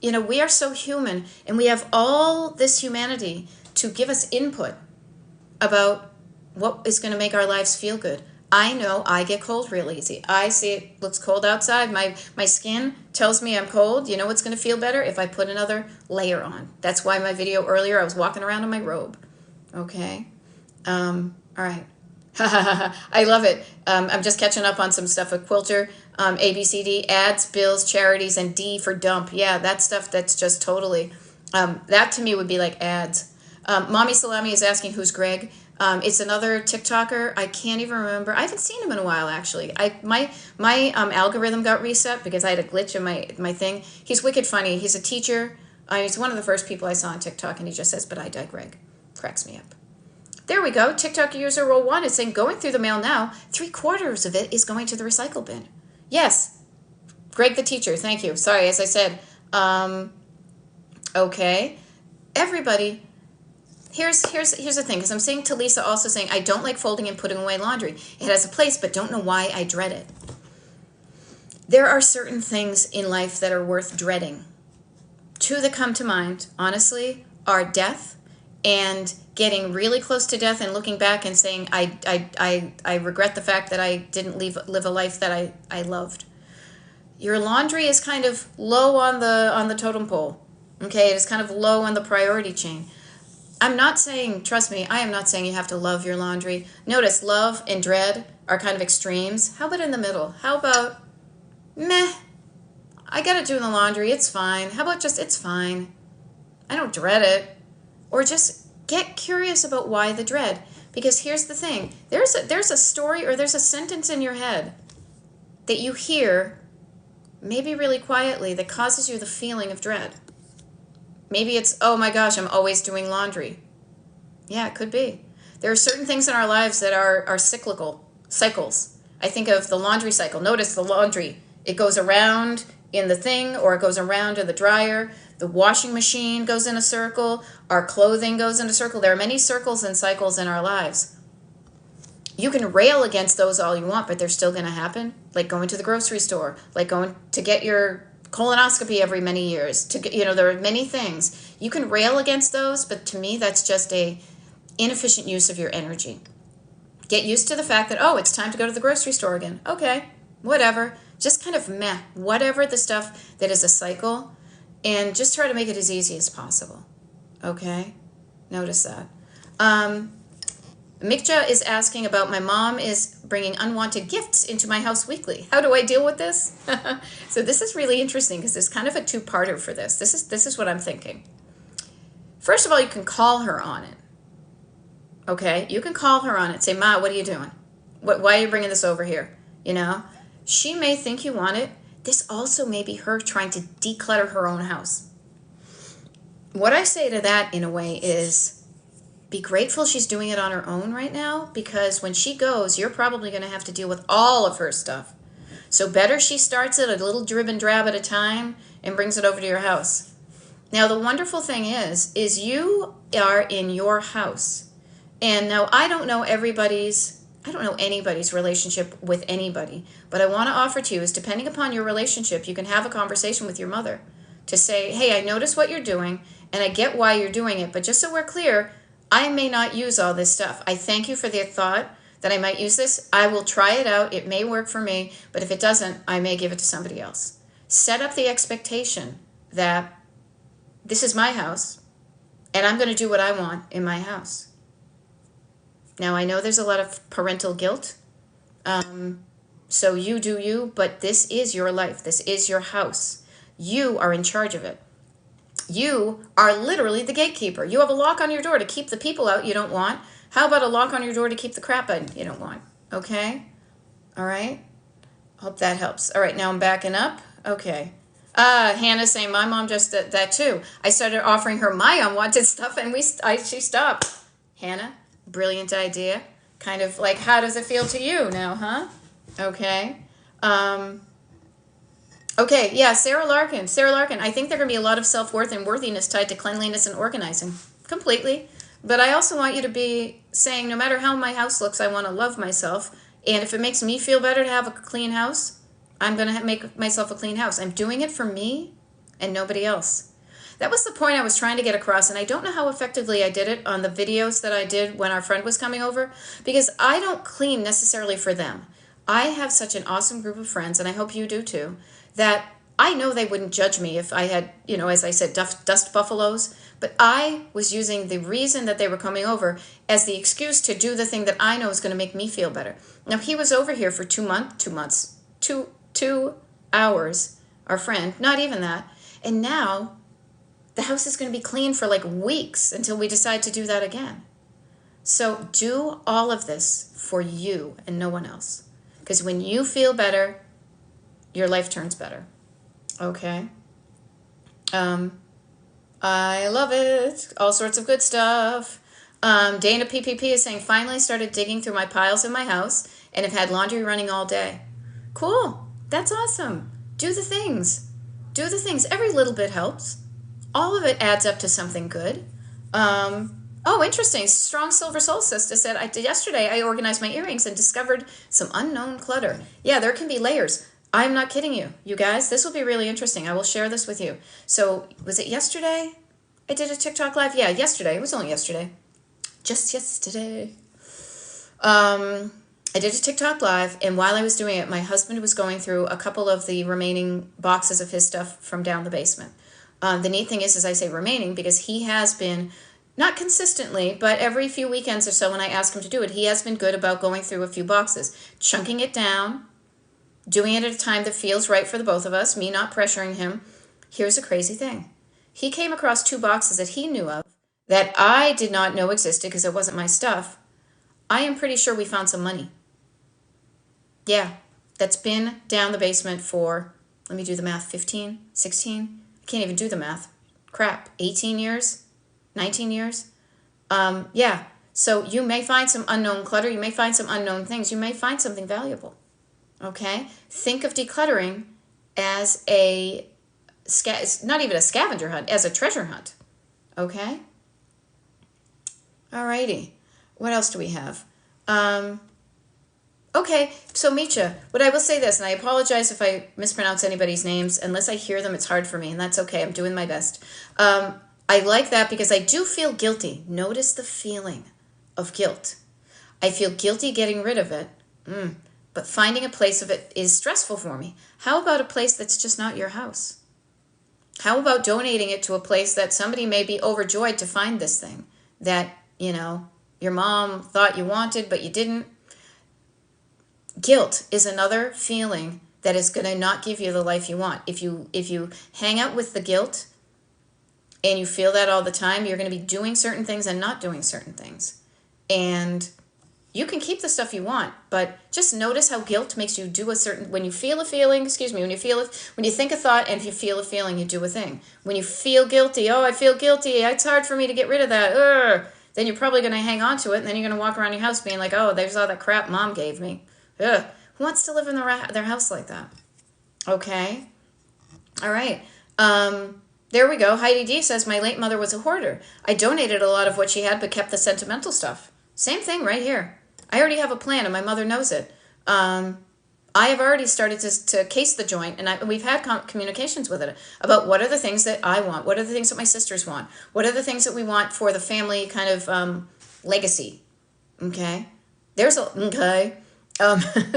We are so human, and we have all this humanity to give us input about what is going to make our lives feel good. I know I get cold real easy. I see it looks cold outside. My skin tells me I'm cold. You know what's going to feel better? If I put another layer on. That's why my video earlier, I was walking around in my robe. Okay? All right. I love it. I'm just catching up on some stuff with Quilter. ABCD, ads, bills, charities, and D for dump. Yeah, that stuff that's just totally... that to me would be like ads. Mommy Salami is asking, who's Greg? It's another TikToker. I can't even remember. I haven't seen him in a while, actually. My algorithm got reset because I had a glitch in my thing. He's wicked funny. He's a teacher. He's one of the first people I saw on TikTok, and he just says, but I die, Greg. Cracks me up. There we go. TikTok user roll 1 is saying, going through the mail now, 3/4 of it is going to the recycle bin. Yes. Greg the teacher, thank you. Sorry, as I said. Okay. Everybody, here's the thing, because I'm saying to Lisa also saying, I don't like folding and putting away laundry. It has a place, but don't know why I dread it. There are certain things in life that are worth dreading. Two that come to mind, honestly, are death and getting really close to death and looking back and saying, I regret the fact that I didn't live a life that I loved. Your laundry is kind of low on the totem pole. Okay, it is kind of low on the priority chain. I'm not saying, trust me, I am not saying you have to love your laundry. Notice love and dread are kind of extremes. How about in the middle? How about, meh, I gotta do the laundry, it's fine. How about just, it's fine. I don't dread it. Or just get curious about why the dread. Because here's the thing. There's a story or there's a sentence in your head that you hear, maybe really quietly, that causes you the feeling of dread. Maybe it's, oh my gosh, I'm always doing laundry. Yeah, it could be. There are certain things in our lives that are cyclical, cycles. I think of the laundry cycle. Notice the laundry. It goes around in the thing, or it goes around in the dryer. The washing machine goes in a circle. Our clothing goes in a circle. There are many circles and cycles in our lives. You can rail against those all you want, but they're still going to happen. Like going to the grocery store, like going to get your colonoscopy every many years. There are many things. You can rail against those, but to me, that's just a inefficient use of your energy. Get used to the fact that, oh, it's time to go to the grocery store again. Okay, whatever. Just kind of meh, whatever the stuff that is a cycle, and just try to make it as easy as possible. Okay? Notice that. Mikja is asking about, my mom is bringing unwanted gifts into my house weekly. How do I deal with this? So this is really interesting because there's kind of a two-parter for this. This is what I'm thinking. First of all, you can call her on it. Okay? You can call her on it. Say, Ma, what are you doing? Why are you bringing this over here? She may think you want it. This also may be her trying to declutter her own house. What I say to that, in a way, is be grateful she's doing it on her own right now, because when she goes, you're probably going to have to deal with all of her stuff. So better she starts it a little drib and drab at a time and brings it over to your house. Now, the wonderful thing is you are in your house. And now I don't know anybody's relationship with anybody, but I want to offer to you is, depending upon your relationship, you can have a conversation with your mother to say, hey, I notice what you're doing, and I get why you're doing it, but just so we're clear, I may not use all this stuff. I thank you for the thought that I might use this. I will try it out. It may work for me, but if it doesn't, I may give it to somebody else. Set up the expectation that this is my house. and I'm going to do what I want in my house. Now, I know there's a lot of parental guilt, so you do you, but this is your life. This is your house. You are in charge of it. You are literally the gatekeeper. You have a lock on your door to keep the people out you don't want. How about a lock on your door to keep the crap out you don't want? Okay? All right? Hope that helps. All right, now I'm backing up. Okay. Hannah's saying my mom just did that too. I started offering her my unwanted stuff and she stopped. Hannah, brilliant idea. Kind of like, how does it feel to you now, huh? Okay. Okay, yeah, Sarah Larkin. I think there are going to be a lot of self-worth and worthiness tied to cleanliness and organizing. Completely. But I also want you to be saying, no matter how my house looks, I want to love myself. And if it makes me feel better to have a clean house, I'm going to make myself a clean house. I'm doing it for me and nobody else. That was the point I was trying to get across, and I don't know how effectively I did it on the videos that I did when our friend was coming over, because I don't clean necessarily for them. I have such an awesome group of friends, and I hope you do too, that I know they wouldn't judge me if I had, as I said, dust buffaloes, but I was using the reason that they were coming over as the excuse to do the thing that I know is going to make me feel better. Now, he was over here for 2 hours, our friend, not even that, and now the house is going to be clean for like weeks until we decide to do that again. So do all of this for you and no one else. Because when you feel better, your life turns better. Okay? I love it. All sorts of good stuff. Dana PPP is saying, finally started digging through my piles in my house and have had laundry running all day. Cool. That's awesome. Do the things. Do the things. Every little bit helps. All of it adds up to something good. Oh, interesting. Strong Silver Soul Sister said, yesterday I organized my earrings and discovered some unknown clutter. Yeah, there can be layers. I'm not kidding you. You guys, this will be really interesting. I will share this with you. So, was it yesterday I did a TikTok live? Yeah, yesterday. It was only yesterday. Just yesterday. I did a TikTok live, and while I was doing it, my husband was going through a couple of the remaining boxes of his stuff from down the basement. The neat thing is I say remaining because he has been, not consistently, but every few weekends or so when I ask him to do it, he has been good about going through a few boxes, chunking it down, doing it at a time that feels right for the both of us, me not pressuring him. Here's a crazy thing. He came across 2 boxes that he knew of that I did not know existed because it wasn't my stuff. I am pretty sure we found some money. Yeah, that's been down the basement for, let me do the math, 15, 16? I can't even do the math. Crap, 18 years? 19 years? Yeah, so you may find some unknown clutter. You may find some unknown things. You may find something valuable. Okay? Think of decluttering as not even a scavenger hunt, as a treasure hunt. Okay? Alrighty. What else do we have? Okay, so Micha, what I will say this, and I apologize if I mispronounce anybody's names. Unless I hear them, it's hard for me, and that's okay. I'm doing my best. I like that because I do feel guilty. Notice the feeling of guilt. I feel guilty getting rid of it, but finding a place of it is stressful for me. How about a place that's just not your house? How about donating it to a place that somebody may be overjoyed to find this thing that, your mom thought you wanted, but you didn't? Guilt is another feeling that is going to not give you the life you want. If you hang out with the guilt and you feel that all the time, you're going to be doing certain things and not doing certain things. And you can keep the stuff you want, but just notice how guilt makes you do when you feel a feeling, when you think a thought and if you feel a feeling, you do a thing. When you feel guilty, I feel guilty, it's hard for me to get rid of that, then you're probably going to hang on to it, and then you're going to walk around your house being like, there's all that crap mom gave me. Ugh. Who wants to live in their house like that? Okay. All right. There we go. Heidi D says, my late mother was a hoarder. I donated a lot of what she had, but kept the sentimental stuff. Same thing right here. I already have a plan, and my mother knows it. I have already started to case the joint, and we've had communications with it about what are the things that I want, what are the things that my sisters want, what are the things that we want for the family kind of legacy. Okay?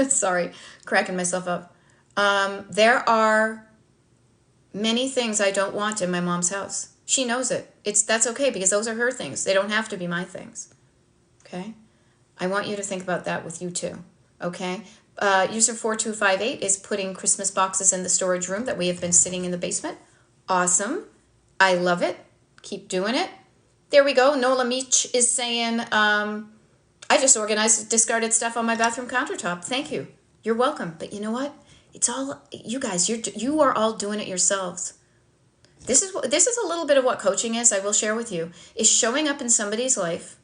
Sorry, cracking myself up. There are many things I don't want in my mom's house. She knows it. That's okay because those are her things. They don't have to be my things. Okay? I want you to think about that with you too. Okay? User 4258 is putting Christmas boxes in the storage room that we have been sitting in the basement. Awesome. I love it. Keep doing it. There we go. Nola Meach is saying, I just organized discarded stuff on my bathroom countertop. Thank you. You're welcome. But you know what? It's all, you guys, you are all doing it yourselves. This is a little bit of what coaching is, I will share with you, is showing up in somebody's life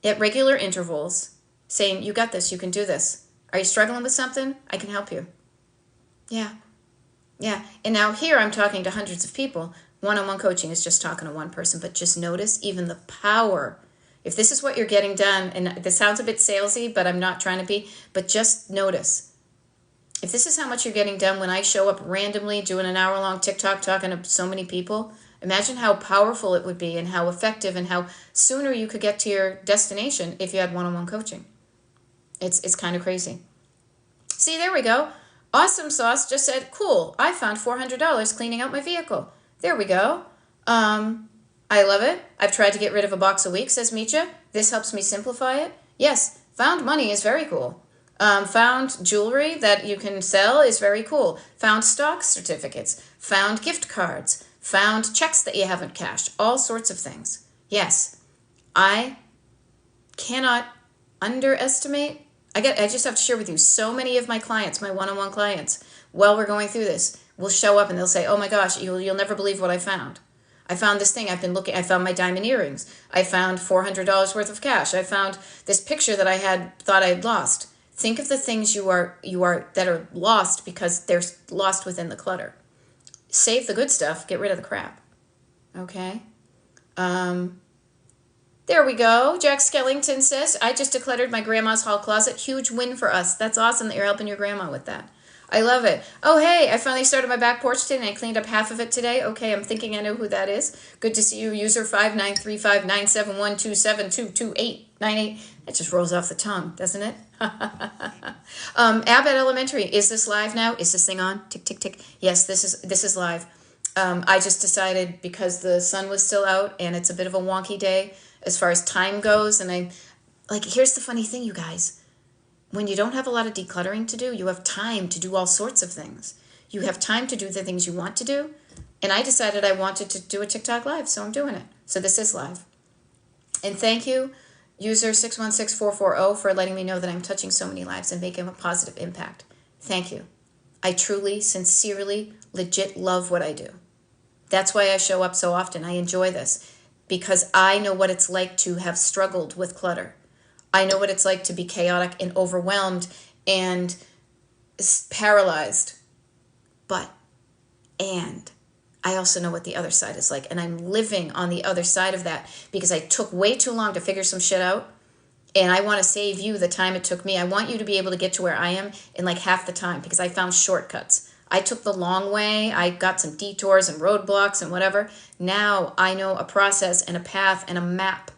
at regular intervals, saying, you got this, you can do this. Are you struggling with something? I can help you. Yeah. Yeah. And now here I'm talking to hundreds of people. One-on-one coaching is just talking to one person, but just notice even the power. If this is what you're getting done, and this sounds a bit salesy, but I'm not trying to be, but just notice. If this is how much you're getting done when I show up randomly doing an hour-long TikTok talking to so many people, imagine how powerful it would be and how effective and how sooner you could get to your destination if you had one-on-one coaching. It's kind of crazy. See, there we go. Awesome Sauce just said, cool, I found $400 cleaning out my vehicle. There we go. I love it. I've tried to get rid of a box a week, says Micha. This helps me simplify it. Yes, found money is very cool. Found jewelry that you can sell is very cool. Found stock certificates. Found gift cards. Found checks that you haven't cashed. All sorts of things. Yes, I cannot underestimate. I just have to share with you, so many of my clients, my one-on-one clients, while we're going through this, will show up and they'll say, oh my gosh, you'll never believe what I found. I found this thing. I found my diamond earrings. I found $400 worth of cash. I found this picture that I thought I had lost. Think of the things you are that are lost because they're lost within the clutter. Save the good stuff. Get rid of the crap. Okay? There we go. Jack Skellington says, I just decluttered my grandma's hall closet. Huge win for us. That's awesome that you're helping your grandma with that. I love it. Oh, hey, I finally started my back porch today and I cleaned up half of it today. Okay, I'm thinking I know who that is. Good to see you, user 593597127222898. It just rolls off the tongue, doesn't it? Abbott Elementary, is this live now? Is this thing on? Tick, tick, tick. Yes, this is live. I just decided because the sun was still out and it's a bit of a wonky day as far as time goes. And here's the funny thing, you guys. When you don't have a lot of decluttering to do, you have time to do all sorts of things. You have time to do the things you want to do. And I decided I wanted to do a TikTok live, so I'm doing it. So this is live. And thank you, user 616440, for letting me know that I'm touching so many lives and making a positive impact. Thank you. I truly, sincerely, legit love what I do. That's why I show up so often. I enjoy this because I know what it's like to have struggled with clutter. I know what it's like to be chaotic and overwhelmed and paralyzed. And I also know what the other side is like. And I'm living on the other side of that because I took way too long to figure some shit out. And I want to save you the time it took me. I want you to be able to get to where I am in like half the time because I found shortcuts. I took the long way. I got some detours and roadblocks and whatever. Now I know a process and a path and a map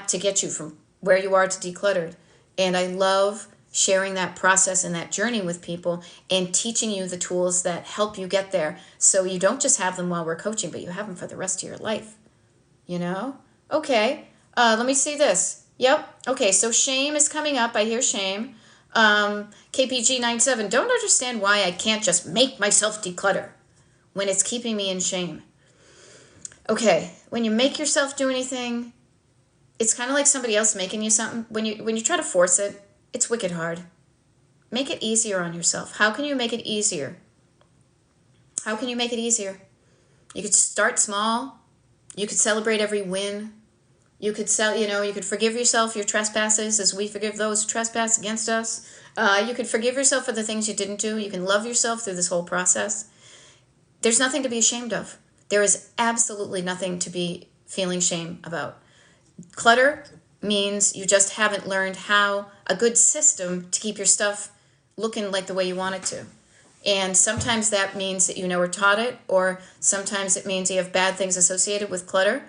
to get you from where you are to decluttered. And I love sharing that process and that journey with people and teaching you the tools that help you get there so you don't just have them while we're coaching, but you have them for the rest of your life. You know? Okay. Let me see this. Yep. Okay, so shame is coming up. I hear shame. KPG97, don't understand why I can't just make myself declutter when it's keeping me in shame. Okay, when you make yourself do anything, it's kind of like somebody else making you something. When you try to force it, it's wicked hard. Make it easier on yourself. How can you make it easier? How can you make it easier? You could start small. You could celebrate every win. You could you could forgive yourself your trespasses as we forgive those who trespass against us. You could forgive yourself for the things you didn't do. You can love yourself through this whole process. There's nothing to be ashamed of. There is absolutely nothing to be feeling shame about. Clutter means you just haven't learned a good system to keep your stuff looking like the way you want it to. And sometimes that means that you never taught it, or sometimes it means you have bad things associated with clutter.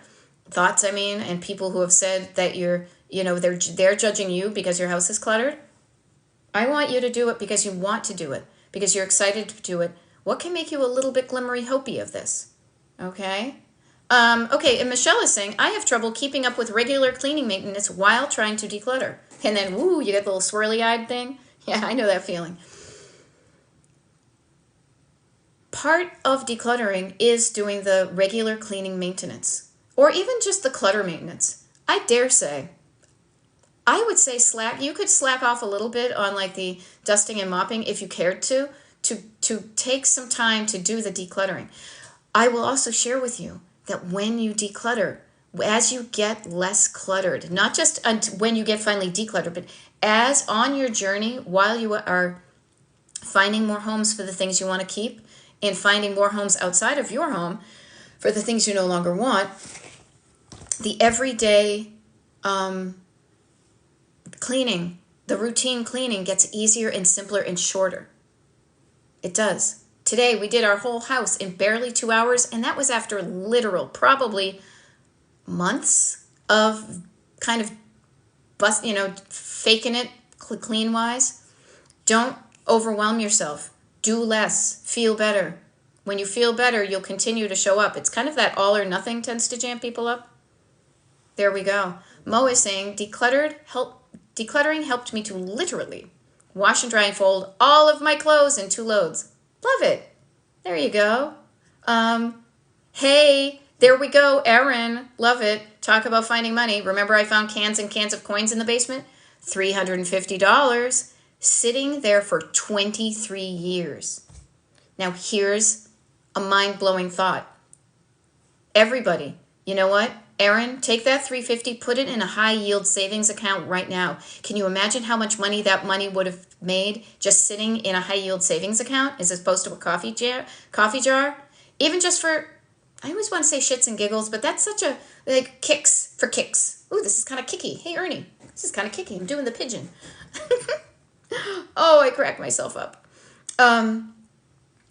Thoughts, and people who have said that they're judging you because your house is cluttered. I want you to do it because you want to do it, because you're excited to do it. What can make you a little bit glimmery hopey of this? Okay? Okay, and Michelle is saying, I have trouble keeping up with regular cleaning maintenance while trying to declutter. And then, woo, you get the little swirly-eyed thing. Yeah, I know that feeling. Part of decluttering is doing the regular cleaning maintenance, or even just the clutter maintenance. I dare say, I would say you could slack off a little bit on like the dusting and mopping if you cared to take some time to do the decluttering. I will also share with you that when you declutter, as you get less cluttered, not just when you get finally decluttered, but as on your journey while you are finding more homes for the things you want to keep and finding more homes outside of your home for the things you no longer want, the everyday cleaning, the routine cleaning gets easier and simpler and shorter. It does. Today we did our whole house in barely 2 hours, and that was after literal, probably months of kind of faking it clean wise. Don't overwhelm yourself. Do less. Feel better. When you feel better, you'll continue to show up. It's kind of that all or nothing tends to jam people up. There we go. Mo is saying, decluttering helped me to literally wash and dry and fold all of my clothes in 2 loads. Love it. There you go. Hey, there we go, Erin. Love it. Talk about finding money. Remember I found cans and cans of coins in the basement? $350. Sitting there for 23 years. Now here's a mind-blowing thought. Everybody, you know what? Erin, take that $350, put it in a high-yield savings account right now. Can you imagine how much money that money would have made just sitting in a high-yield savings account as opposed to a coffee jar? Even just for, I always want to say shits and giggles, but that's such a, like, kicks. Ooh, this is kind of kicky. Hey, Ernie, this is kind of kicky. I'm doing the pigeon. Oh, I cracked myself up.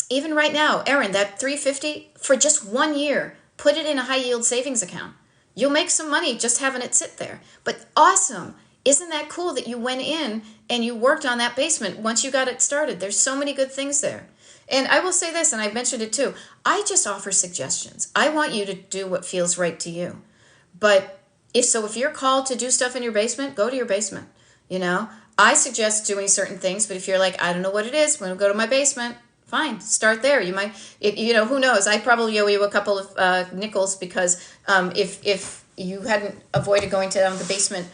Even right now, Erin, that $350 for just 1 year, put it in a high-yield savings account. You'll make some money just having it sit there. But awesome. Isn't that cool that you went in and you worked on that basement once you got it started? There's so many good things there. And I will say this, and I've mentioned it too, I just offer suggestions. I want you to do what feels right to you. But if you're called to do stuff in your basement, go to your basement. I suggest doing certain things, but if you're like, I don't know what it is, I'm going to go to my basement, fine, start there. You might, who knows? I probably owe you a couple of nickels because if you hadn't avoided going down the basement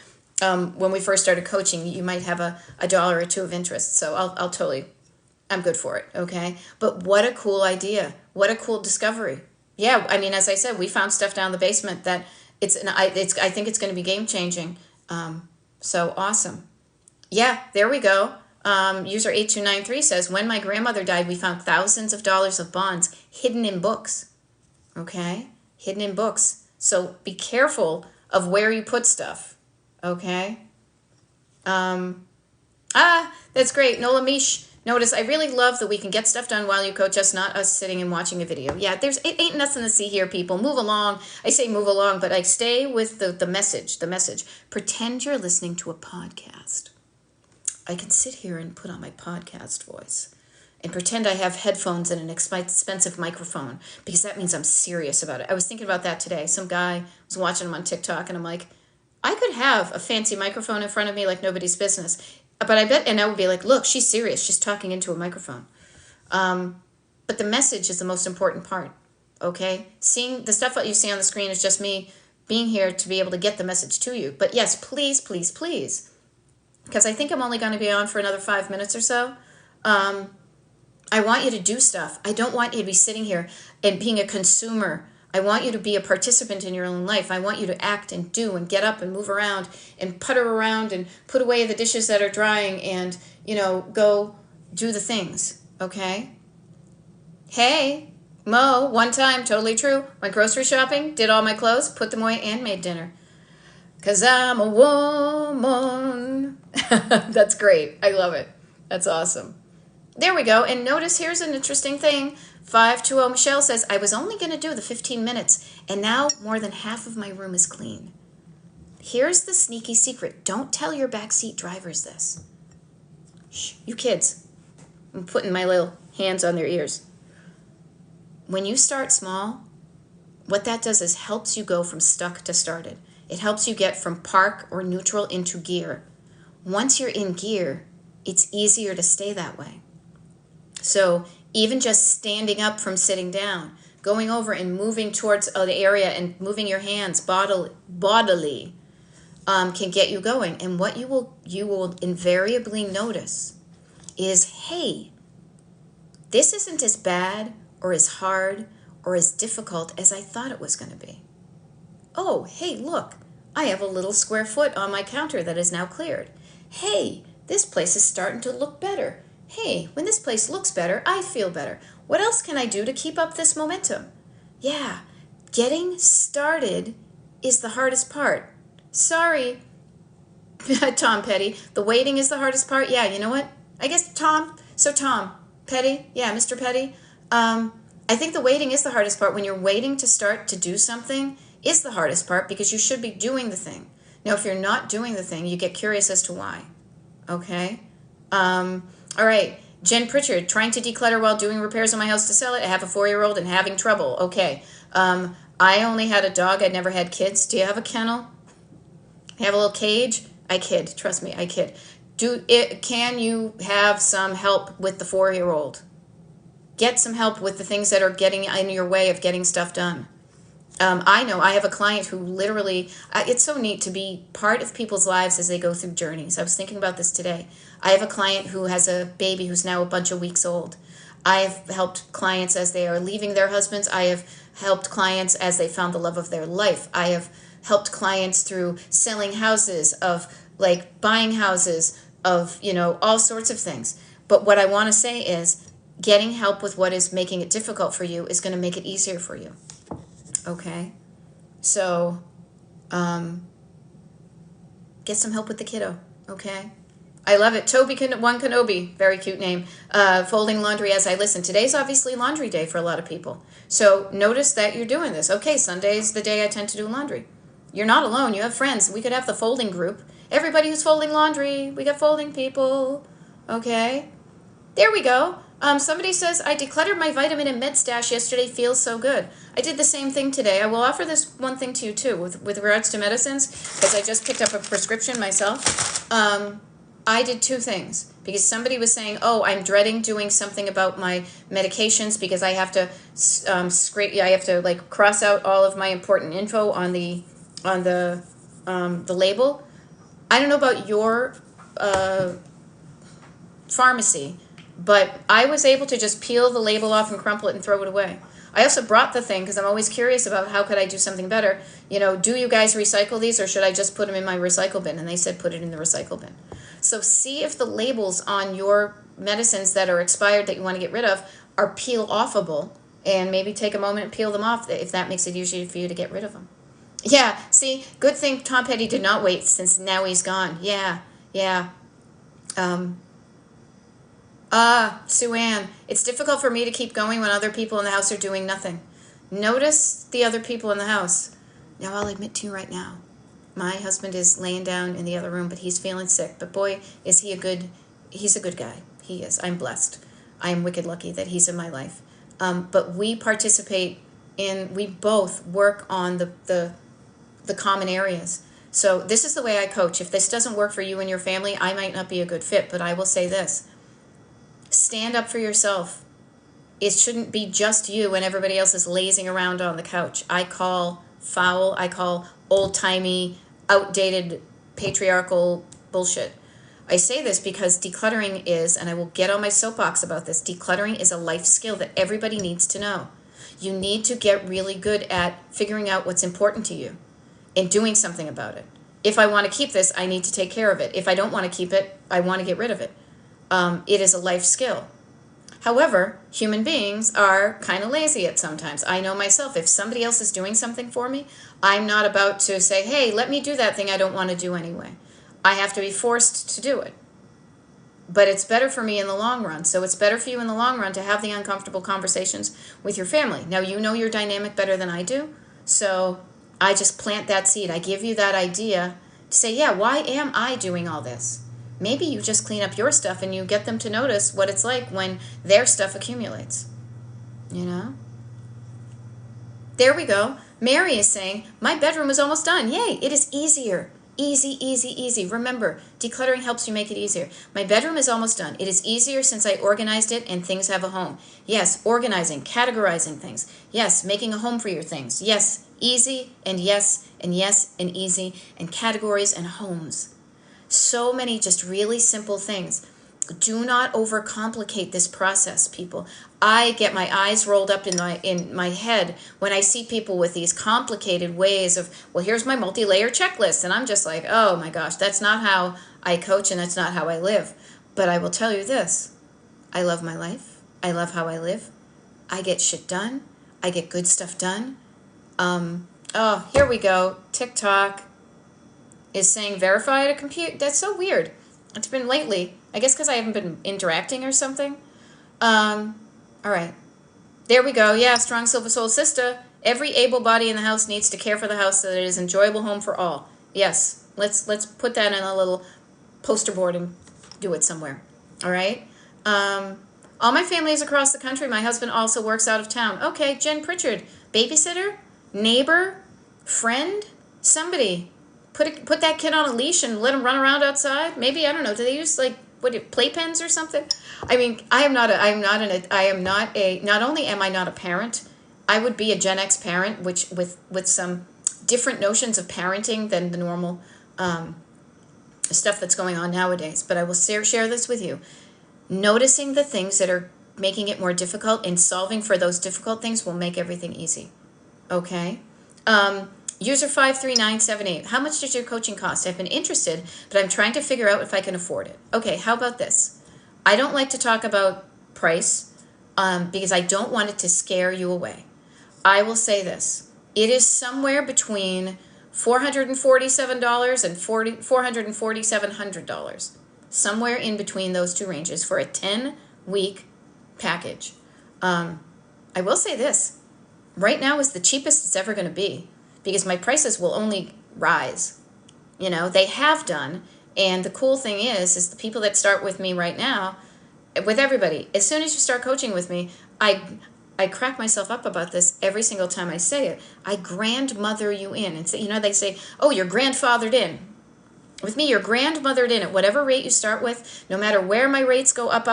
when we first started coaching, you might have a dollar or two of interest. So I'll totally, I'm good for it, okay? But what a cool idea. What a cool discovery. Yeah, I mean, as I said, we found stuff down the basement that I think it's going to be game-changing. So awesome. Yeah, there we go. User 8293 says, when my grandmother died, we found thousands of dollars of bonds hidden in books. Okay? Hidden in books. So be careful of where you put stuff. Okay? That's great. Nola Mish, notice, I really love that we can get stuff done while you coach us, not us sitting and watching a video. Yeah, it ain't nothing to see here, people. Move along. I say move along, but I stay with the message. Pretend you're listening to a podcast. I can sit here and put on my podcast voice and pretend I have headphones and an expensive microphone because that means I'm serious about it. I was thinking about that today. Some guy was watching him on TikTok and I'm like, I could have a fancy microphone in front of me like nobody's business. But I bet, and I would be like, look, she's serious. She's talking into a microphone. But the message is the most important part, okay? Seeing the stuff that you see on the screen is just me being here to be able to get the message to you. But yes, please, please, please, because I think I'm only going to be on for another 5 minutes or so. I want you to do stuff. I don't want you to be sitting here and being a consumer. I want you to be a participant in your own life. I want you to act and do and get up and move around and putter around and put away the dishes that are drying and, go do the things, okay? Hey, Mo, one time, totally true. Went grocery shopping, did all my clothes, put them away, and made dinner. 'Cause I'm a woman. That's great. I love it. That's awesome. There we go. And notice here's an interesting thing. 520 Michelle says, I was only going to do the 15 minutes, and now more than half of my room is clean. Here's the sneaky secret. Don't tell your backseat drivers this. Shh, you kids. I'm putting my little hands on their ears. When you start small, what that does is helps you go from stuck to started. It helps you get from park or neutral into gear. Once you're in gear, it's easier to stay that way. So even just standing up from sitting down, going over and moving towards an area and moving your hands bodily can get you going. And what you will invariably notice is, hey, this isn't as bad or as hard or as difficult as I thought it was going to be. Oh, hey, look, I have a little square foot on my counter that is now cleared. Hey, this place is starting to look better. Hey, when this place looks better, I feel better. What else can I do to keep up this momentum? Yeah, getting started is the hardest part. Sorry, Tom Petty, the waiting is the hardest part. Yeah, you know what? I guess Tom Petty, yeah, Mr. Petty. I think the waiting is the hardest part. When you're waiting to start to do something is the hardest part because you should be doing the thing. Now, if you're not doing the thing, you get curious as to why. Okay? All right. Jen Pritchard, trying to declutter while doing repairs on my house to sell it. I have a 4-year-old and having trouble. Okay. I only had a dog. I'd never had kids. Do you have a kennel? Have a little cage? I kid. Trust me, I kid. Can you have some help with the 4-year-old? Get some help with the things that are getting in your way of getting stuff done. I know I have a client who literally, it's so neat to be part of people's lives as they go through journeys. I was thinking about this today. I have a client who has a baby who's now a bunch of weeks old. I have helped clients as they are leaving their husbands. I have helped clients as they found the love of their life. I have helped clients through selling houses, of like buying houses, of, all sorts of things. But what I want to say is getting help with what is making it difficult for you is going to make it easier for you. Okay? So, get some help with the kiddo. Okay? I love it. One Kenobi, very cute name. Folding laundry as I listen. Today's obviously laundry day for a lot of people. So notice that you're doing this. Okay, Sunday's the day I tend to do laundry. You're not alone. You have friends. We could have the folding group. Everybody who's folding laundry. We got folding people. Okay? There we go. Somebody says, I decluttered my vitamin and med stash yesterday. Feels so good. I did the same thing today. I will offer this one thing to you, too, with regards to medicines, because I just picked up a prescription myself. I did 2 things, because somebody was saying, oh, I'm dreading doing something about my medications because I have to I have to like cross out all of my important info on the label. I don't know about your pharmacy, but I was able to just peel the label off and crumple it and throw it away. I also brought the thing because I'm always curious about how could I do something better. Do you guys recycle these, or should I just put them in my recycle bin? And they said put it in the recycle bin. So see if the labels on your medicines that are expired that you want to get rid of are peel-offable, and maybe take a moment and peel them off if that makes it easier for you to get rid of them. Yeah, see, good thing Tom Petty did not wait since now he's gone. Yeah. Sue Ann, it's difficult for me to keep going when other people in the house are doing nothing. Notice the other people in the house. Now, I'll admit to you right now, my husband is laying down in the other room, but he's feeling sick. But boy, he's a good guy. He is. I'm blessed. I am wicked lucky that he's in my life. But we we both work on the common areas. So this is the way I coach. If this doesn't work for you and your family, I might not be a good fit, but I will say this. Stand up for yourself. It shouldn't be just you and everybody else is lazing around on the couch. I call foul, I call old-timey, outdated, patriarchal bullshit. I say this because decluttering is, and I will get on my soapbox about this, decluttering is a life skill that everybody needs to know. You need to get really good at figuring out what's important to you and doing something about it. If I want to keep this, I need to take care of it. If I don't want to keep it, I want to get rid of it. It is a life skill. However, human beings are kind of lazy at sometimes. I know myself. If somebody else is doing something for me, I'm not about to say, hey, let me do that thing I don't want to do anyway. I have to be forced to do it. But it's better for me in the long run. So it's better for you in the long run to have the uncomfortable conversations with your family. Now, you know your dynamic better than I do. So I just plant that seed. I give you that idea to say, yeah, why am I doing all this? Maybe you just clean up your stuff and you get them to notice what it's like when their stuff accumulates. There we go. Mary is saying, my bedroom is almost done. Yay, it is easier. Easy, easy, easy. Remember, decluttering helps you make it easier. My bedroom is almost done. It is easier since I organized it and things have a home. Yes, organizing, categorizing things. Yes, making a home for your things. Yes, easy and yes and yes and easy and categories and homes. So many just really simple things. Do not overcomplicate this process, people. I get my eyes rolled up in my head when I see people with these complicated ways of, well, here's my multi-layer checklist. And I'm just like, oh my gosh, that's not how I coach and that's not how I live. But I will tell you this. I love my life. I love how I live. I get shit done. I get good stuff done. Oh, here we go. TikTok is saying verify at a computer. That's so weird. It's been lately. I guess because I haven't been interacting or something. All right. There we go. Yeah, strong silver soul sister. Every able body in the house needs to care for the house so that it is an enjoyable home for all. Yes. Let's put that in a little poster board and do it somewhere. All right. All my family is across the country. My husband also works out of town. Okay, Jen Pritchard. Babysitter? Neighbor? Friend? Somebody. Put that kid on a leash and let him run around outside. Maybe, I don't know. Do they use playpens or something? I mean, not only am I not a parent, I would be a Gen X parent, which with some different notions of parenting than the normal stuff that's going on nowadays. But I will share this with you. Noticing the things that are making it more difficult and solving for those difficult things will make everything easy. Okay? User 53978, how much does your coaching cost? I've been interested, but I'm trying to figure out if I can afford it. Okay, how about this? I don't like to talk about price because I don't want it to scare you away. I will say this. It is somewhere between $447 and $44700. Somewhere in between those two ranges for a 10-week package. I will say this. Right now is the cheapest it's ever going to be, because my prices will only rise. You know, they have done. And the cool thing is the people that start with me right now, with everybody, as soon as you start coaching with me, I crack myself up about this every single time I say it. I grandmother you in. And so, you know, they say, oh, you're grandfathered in. With me, you're grandmothered in at whatever rate you start with, no matter where my rates go up,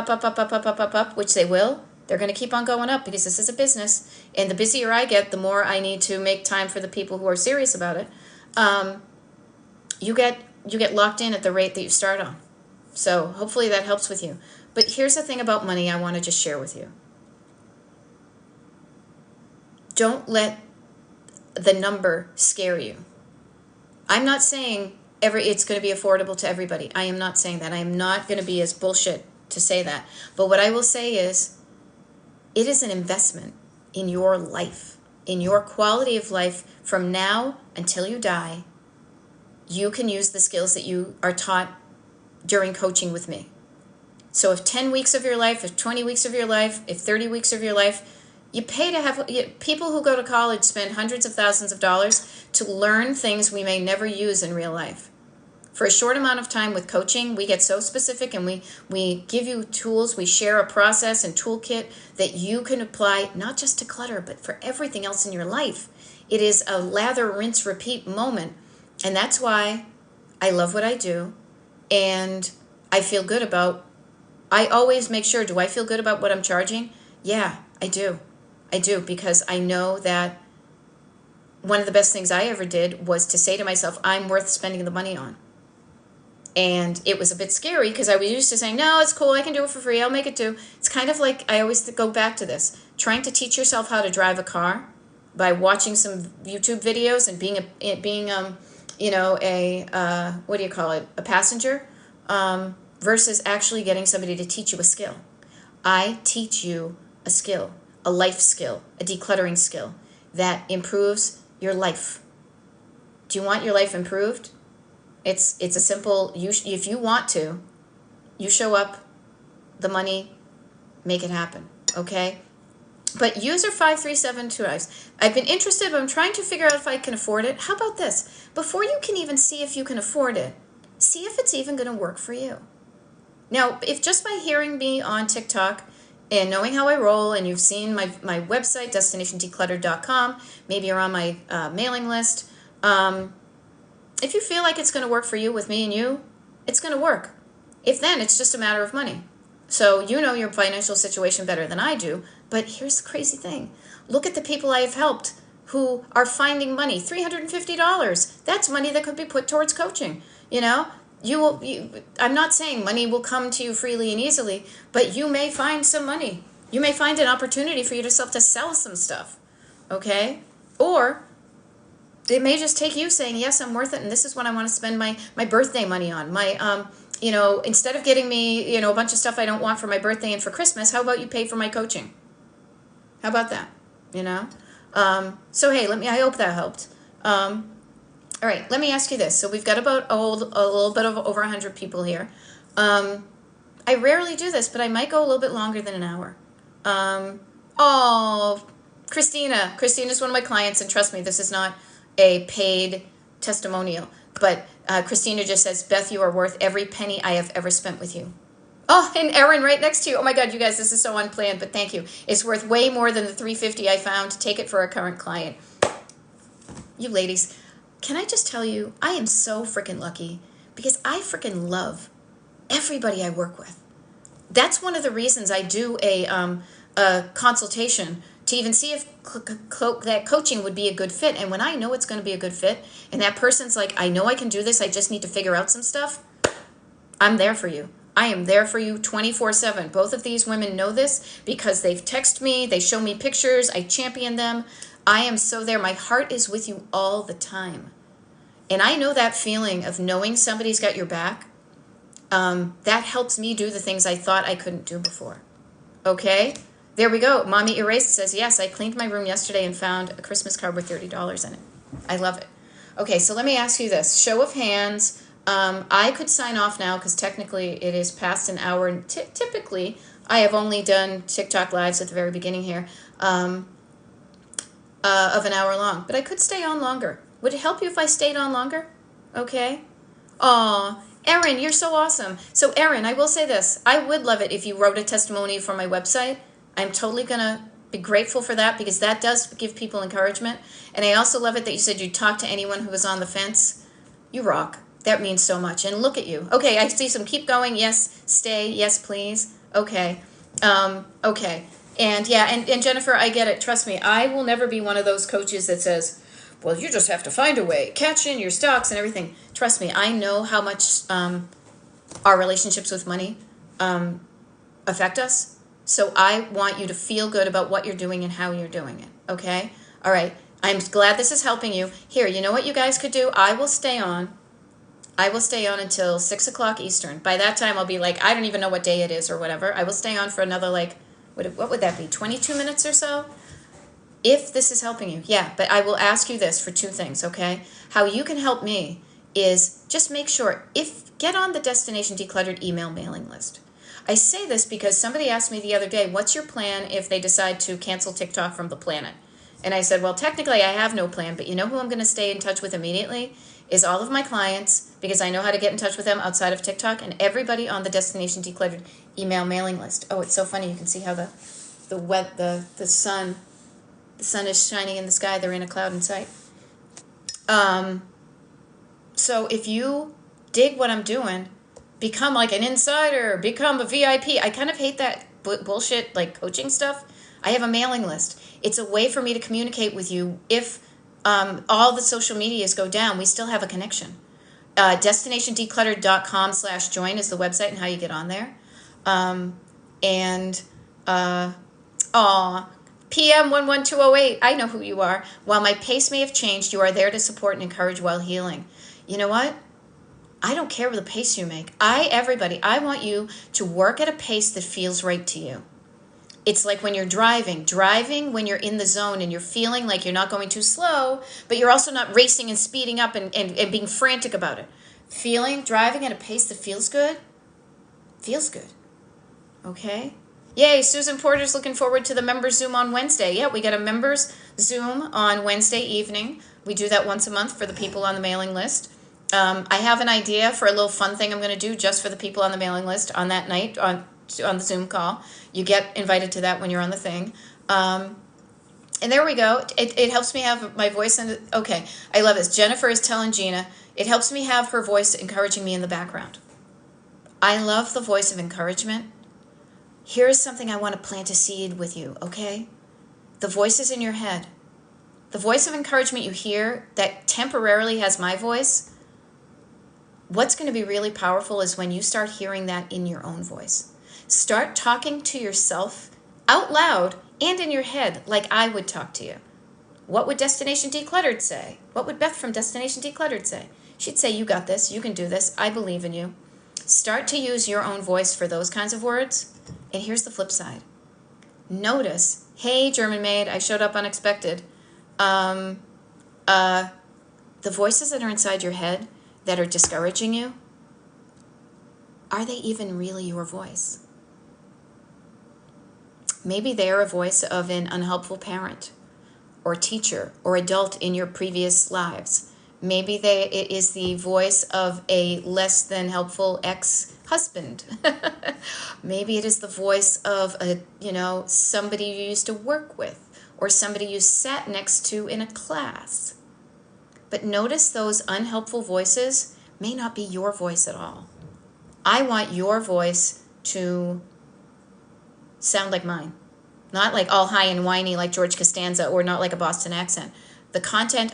which they will. They're going to keep on going up because this is a business. And the busier I get, the more I need to make time for the people who are serious about it. You get locked in at the rate that you start on. So hopefully that helps with you. But here's the thing about money I want to just share with you. Don't let the number scare you. I'm not saying it's going to be affordable to everybody. I am not saying that. I am not going to be as bullshit to say that. But what I will say is, it is an investment in your life, in your quality of life from now until you die. You can use the skills that you are taught during coaching with me. So if 10 weeks of your life, if 20 weeks of your life, if 30 weeks of your life, you pay to have, people who go to college spend hundreds of thousands of dollars to learn things we may never use in real life. For a short amount of time with coaching, we get so specific and we give you tools, we share a process and toolkit that you can apply not just to clutter, but for everything else in your life. It is a lather, rinse, repeat moment. And that's why I love what I do. And I feel good about, I always make sure, do I feel good about what I'm charging? Yeah, I do. I do, because I know that one of the best things I ever did was to say to myself, I'm worth spending the money on. And it was a bit scary because I was used to saying, no, it's cool, I can do it for free, I'll make it do. It's kind of like, I always go back to this, trying to teach yourself how to drive a car by watching some YouTube videos and being a passenger, versus actually getting somebody to teach you a skill. I teach you a skill, a life skill, a decluttering skill that improves your life. Do you want your life improved? It's a simple, if you want to, you show up, the money, make it happen, okay? But user 53729, I've been interested, but I'm trying to figure out if I can afford it. How about this? Before you can even see if you can afford it, see if it's even going to work for you. Now, if just by hearing me on TikTok and knowing how I roll, and you've seen my website, destinationdecluttered.com, maybe you're on my mailing list. If you feel like it's going to work for you with me and you, it's going to work. If then, it's just a matter of money. So you know your financial situation better than I do, but here's the crazy thing. Look at the people I have helped who are finding money, $350. That's money that could be put towards coaching. You know, I'm not saying money will come to you freely and easily, but you may find some money. You may find an opportunity for yourself to sell some stuff, okay? Or it may just take you saying, yes, I'm worth it, and this is what I want to spend my birthday money on. Instead of getting me, a bunch of stuff I don't want for my birthday and for Christmas, how about you pay for my coaching? How about that? So hey, I hope that helped. All right, let me ask you this. So we've got about a little bit of over 100 people here. I rarely do this, but I might go a little bit longer than an hour. Christina. Christina's one of my clients, and trust me, this is not a paid testimonial. But Christina just says, Beth, you are worth every penny I have ever spent with you. Oh, and Erin right next to you. Oh my God, you guys, this is so unplanned, but thank you. It's worth way more than the $350 I found to take it for a current client. You ladies, can I just tell you, I am so freaking lucky because I freaking love everybody I work with. That's one of the reasons I do a consultation to even see if that coaching would be a good fit. And when I know it's going to be a good fit, and that person's like, I know I can do this, I just need to figure out some stuff, I'm there for you. I am there for you 24/7. Both of these women know this because they've texted me, they show me pictures, I champion them. I am so there. My heart is with you all the time. And I know that feeling of knowing somebody's got your back. That helps me do the things I thought I couldn't do before. Okay? There we go. Mommy Erased says, yes, I cleaned my room yesterday and found a Christmas card with $30 in it. I love it. Okay, so let me ask you this. Show of hands. I could sign off now because technically it is past an hour. And typically, I have only done TikTok lives at the very beginning here of an hour long. But I could stay on longer. Would it help you if I stayed on longer? Okay. Aw, Erin, you're so awesome. So Erin, I will say this. I would love it if you wrote a testimony for my website. I'm totally going to be grateful for that because that does give people encouragement. And I also love it that you said you'd talk to anyone who was on the fence. You rock. That means so much. And look at you. Okay, I see some keep going. Yes, stay. Yes, please. Okay. Okay. And yeah, and Jennifer, I get it. Trust me, I will never be one of those coaches that says, well, you just have to find a way. Catch in your stocks and everything. Trust me, I know how much our relationships with money affect us. So I want you to feel good about what you're doing and how you're doing it. Okay? All right. I'm glad this is helping you. Here, you know what you guys could do? I will stay on until 6 o'clock Eastern. By that time, I'll be like, I don't even know what day it is or whatever. I will stay on for another, what would that be, 22 minutes or so? If this is helping you, yeah. But I will ask you this for two things, okay? How you can help me is just make sure, get on the Destination Decluttered email mailing list. I say this because somebody asked me the other day, what's your plan if they decide to cancel TikTok from the planet? And I said, well, technically I have no plan, but you know who I'm going to stay in touch with immediately is all of my clients because I know how to get in touch with them outside of TikTok and everybody on the Destination Decluttered email mailing list. Oh, it's so funny. You can see how the sun is shining in the sky. They're in a cloud in sight. So if you dig what I'm doing, become like an insider, become a VIP. I kind of hate that bullshit like coaching stuff. I have a mailing list. It's a way for me to communicate with you. If all the social medias go down, we still have a connection. DestinationDecluttered.com/join is the website and how you get on there. PM11208, I know who you are. While my pace may have changed, you are there to support and encourage while healing. You know what? I don't care what the pace you make. I want you to work at a pace that feels right to you. It's like when you're driving when you're in the zone and you're feeling like you're not going too slow, but you're also not racing and speeding up and being frantic about it. Driving at a pace that feels good. Okay? Yay, Susan Porter's looking forward to the members Zoom on Wednesday. Yeah, we got a members Zoom on Wednesday evening. We do that once a month for the people on the mailing list. I have an idea for a little fun thing I'm going to do just for the people on the mailing list on that night, on the Zoom call. You get invited to that when you're on the thing. And there we go. It helps me have my voice. Okay, I love this. Jennifer is telling Gina, it helps me have her voice encouraging me in the background. I love the voice of encouragement. Here's something I want to plant a seed with you, okay? The voices in your head. The voice of encouragement you hear that temporarily has my voice, what's going to be really powerful is when you start hearing that in your own voice. Start talking to yourself out loud and in your head like I would talk to you. What would Destination Decluttered say? What would Beth from Destination Decluttered say? She'd say, you got this, you can do this, I believe in you. Start to use your own voice for those kinds of words. And here's the flip side. Notice, hey, German maid, I showed up unexpected. The voices that are inside your head that are discouraging you, are they even really your voice? Maybe they are a voice of an unhelpful parent or teacher or adult in your previous lives. Maybe it is the voice of a less than helpful ex-husband. Maybe it is the voice of somebody you used to work with or somebody you sat next to in a class. But notice those unhelpful voices may not be your voice at all. I want your voice to sound like mine. Not like all high and whiny like George Costanza or not like a Boston accent. The content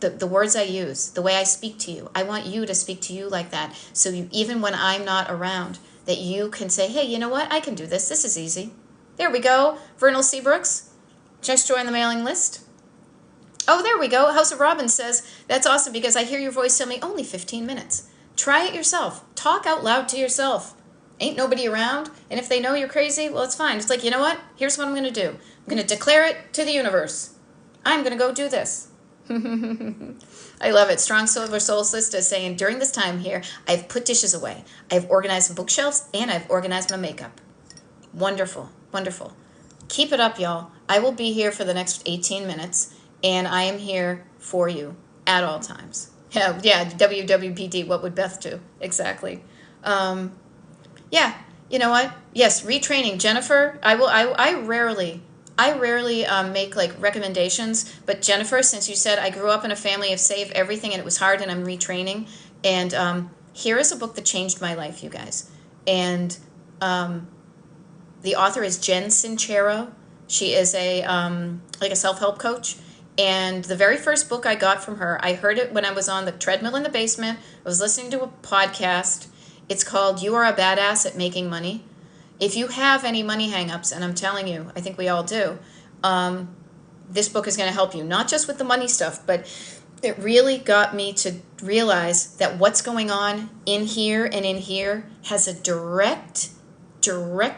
the words I use, the way I speak to you, I want you to speak to you like that. So even when I'm not around, that you can say, hey, you know what? I can do this. This is easy. There we go. Vernal Seabrooks, just join the mailing list. Oh, there we go. House of Robin says, that's awesome because I hear your voice tell me only 15 minutes. Try it yourself. Talk out loud to yourself. Ain't nobody around. And if they know you're crazy, well, it's fine. It's like, you know what? Here's what I'm going to do. I'm going to declare it to the universe. I'm going to go do this. I love it. Strong Silver Soul Sister saying, during this time here, I've put dishes away. I've organized my bookshelves and I've organized my makeup. Wonderful. Wonderful. Keep it up, y'all. I will be here for the next 18 minutes and I am here for you at all times. Yeah, WWPD, what would Beth do? Exactly. Yeah, you know what? Yes, retraining. Jennifer, I rarely make like recommendations, but Jennifer, since you said I grew up in a family of save everything and it was hard and I'm retraining, and here is a book that changed my life, you guys. And the author is Jen Sincero. She is a self-help coach. And the very first book I got from her, I heard it when I was on the treadmill in the basement. I was listening to a podcast. It's called You Are a Badass at Making Money. If you have any money hangups, and I'm telling you, I think we all do, this book is going to help you. Not just with the money stuff, but it really got me to realize that what's going on in here and in here has a direct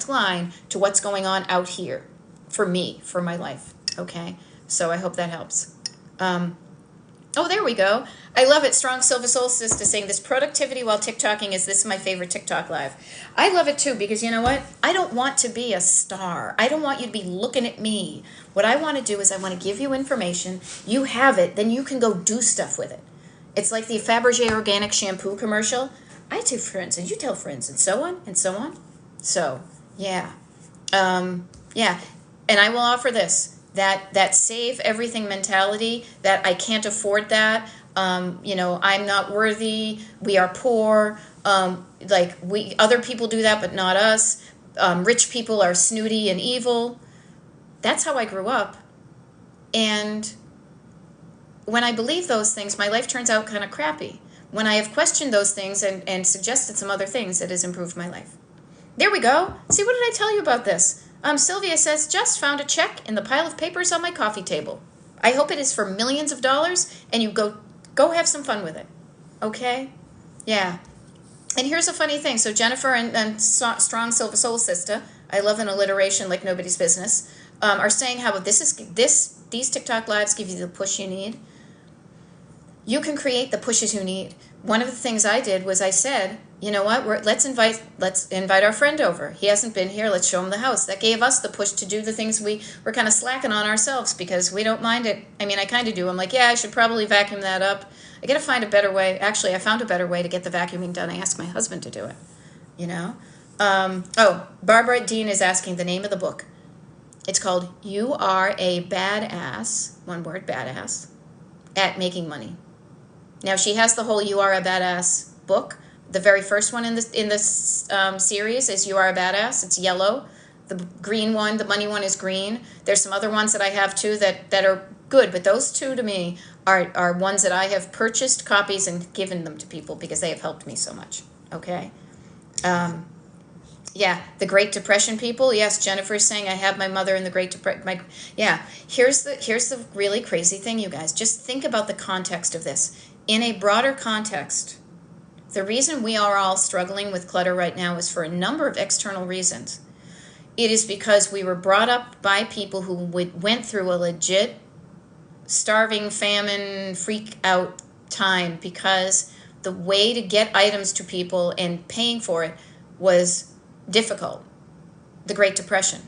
line to what's going on out here for me, for my life. Okay? So I hope that helps. Oh, there we go. I love it. Strong Silver Soul Sister saying this productivity while TikToking is this my favorite TikTok live. I love it too because you know what? I don't want to be a star. I don't want you to be looking at me. What I want to do is I want to give you information. You have it. Then you can go do stuff with it. It's like the Fabergé organic shampoo commercial. I tell friends and you tell friends and so on and so on. So, yeah. Yeah. And I will offer this. That save everything mentality, that I can't afford that, I'm not worthy, we are poor, other people do that but not us, rich people are snooty and evil. That's how I grew up. And when I believe those things, my life turns out kind of crappy. When I have questioned those things and suggested some other things, it has improved my life. There we go. See, what did I tell you about this? Sylvia says, just found a check in the pile of papers on my coffee table. I hope it is for millions of dollars, and you go have some fun with it. Okay? Yeah. And here's a funny thing. So Jennifer and Strong Silver Soul Sister, I love an alliteration like nobody's business, are saying how these TikTok lives give you the push you need. You can create the pushes you need. One of the things I did was I said, you know what, let's invite our friend over. He hasn't been here. Let's show him the house. That gave us the push to do the things we're kind of slacking on ourselves because we don't mind it. I mean, I kind of do. I'm like, yeah, I should probably vacuum that up. I got to find a better way. Actually, I found a better way to get the vacuuming done. I asked my husband to do it, Barbara Dean is asking the name of the book. It's called You Are a Badass, one word, badass, at Making Money. Now, she has the whole You Are a Badass book. The very first one in this series is You Are a Badass. It's yellow. The green one, the money one, is green. There's some other ones that I have too that are good, but those two to me are ones that I have purchased copies and given them to people because they have helped me so much. Okay? Yeah, the Great Depression people. Yes, Jennifer is saying I have my mother in the Great Depression. Yeah, here's the really crazy thing, you guys. Just think about the context of this. In a broader context, the reason we are all struggling with clutter right now is for a number of external reasons. It is because we were brought up by people who went through a legit starving, famine, freak out time because the way to get items to people and paying for it was difficult. The Great Depression.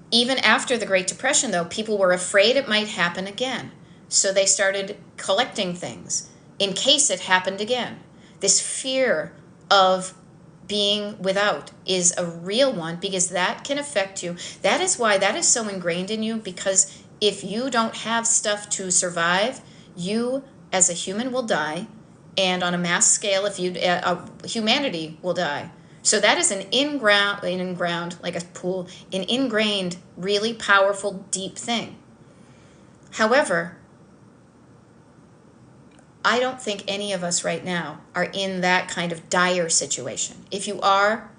Even after the Great Depression, though, people were afraid it might happen again. So they started collecting things in case it happened again. This fear of being without is a real one because that can affect you. That is why that is so ingrained in you, because if you don't have stuff to survive, you as a human will die, and on a mass scale, if you humanity will die. So that is an in-ground, like a pool, an ingrained, really powerful, deep thing. However, I don't think any of us right now are in that kind of dire situation. If you are,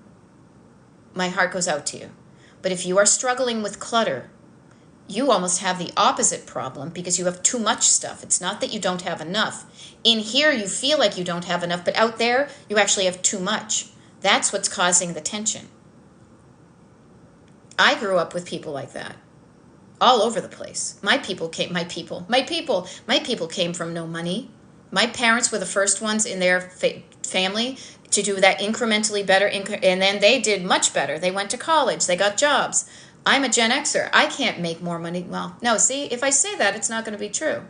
my heart goes out to you. But if you are struggling with clutter, you almost have the opposite problem because you have too much stuff. It's not that you don't have enough. In here, you feel like you don't have enough, but out there, you actually have too much. That's what's causing the tension. I grew up with people like that all over the place. My people came from no money. My parents were the first ones in their family to do that incrementally better, and then they did much better. They went to college. They got jobs. I'm a Gen Xer. I can't make more money. Well, no, see, if I say that, it's not going to be true.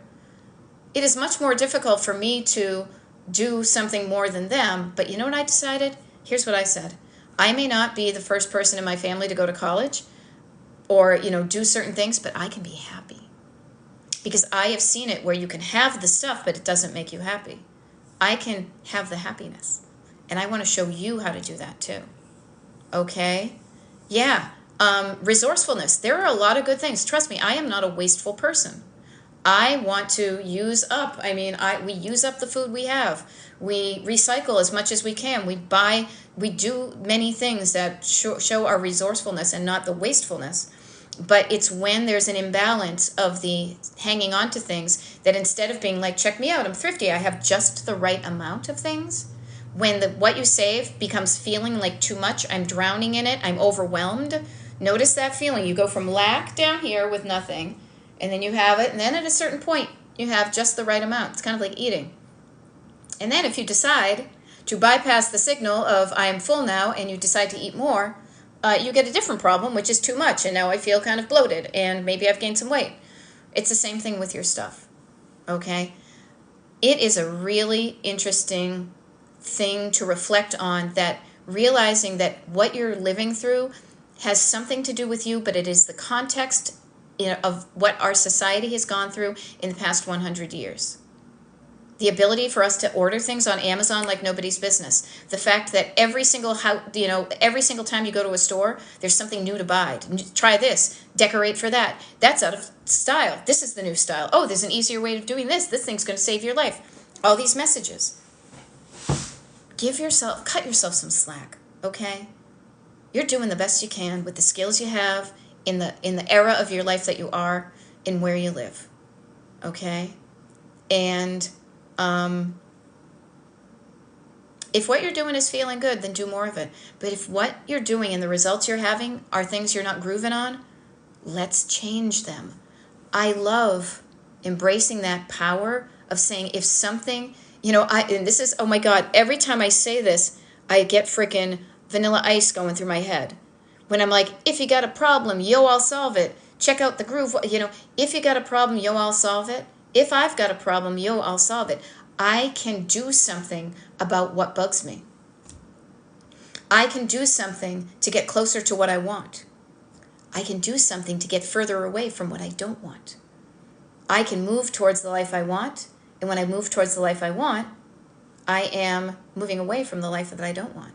It is much more difficult for me to do something more than them, but you know what I decided? Here's what I said. I may not be the first person in my family to go to college or, do certain things, but I can be happy. Because I have seen it where you can have the stuff, but it doesn't make you happy. I can have the happiness. And I want to show you how to do that too. Okay? Yeah. Resourcefulness. There are a lot of good things. Trust me, I am not a wasteful person. I want to use up. We use up the food we have. We recycle as much as we can. We do many things that show our resourcefulness and not the wastefulness. But it's when there's an imbalance of the hanging on to things that instead of being like, check me out, I'm thrifty, I have just the right amount of things. When what you save becomes feeling like too much, I'm drowning in it, I'm overwhelmed. Notice that feeling. You go from lack down here with nothing, and then you have it, and then at a certain point, you have just the right amount. It's kind of like eating. And then if you decide to bypass the signal of I am full now, and you decide to eat more, you get a different problem, which is too much, and now I feel kind of bloated, and maybe I've gained some weight. It's the same thing with your stuff, okay? It is a really interesting thing to reflect on, that realizing that what you're living through has something to do with you, but it is the context of what our society has gone through in the past 100 years. The ability for us to order things on Amazon like nobody's business. The fact that every single time you go to a store, there's something new to buy. Try this, decorate for that. That's out of style. This is the new style. Oh, there's an easier way of doing this. This thing's going to save your life. All these messages. Cut yourself some slack, okay? You're doing the best you can with the skills you have in the era of your life that you are and where you live, okay? And if what you're doing is feeling good, then do more of it. But if what you're doing and the results you're having are things you're not grooving on, let's change them. I love embracing that power of saying if something, and this is, oh my God, every time I say this, I get freaking Vanilla Ice going through my head. When I'm like, if you got a problem, yo, I'll solve it. Check out the groove. If you got a problem, yo, I'll solve it. If I've got a problem, yo, I'll solve it. I can do something about what bugs me. I can do something to get closer to what I want. I can do something to get further away from what I don't want. I can move towards the life I want, and when I move towards the life I want, I am moving away from the life that I don't want.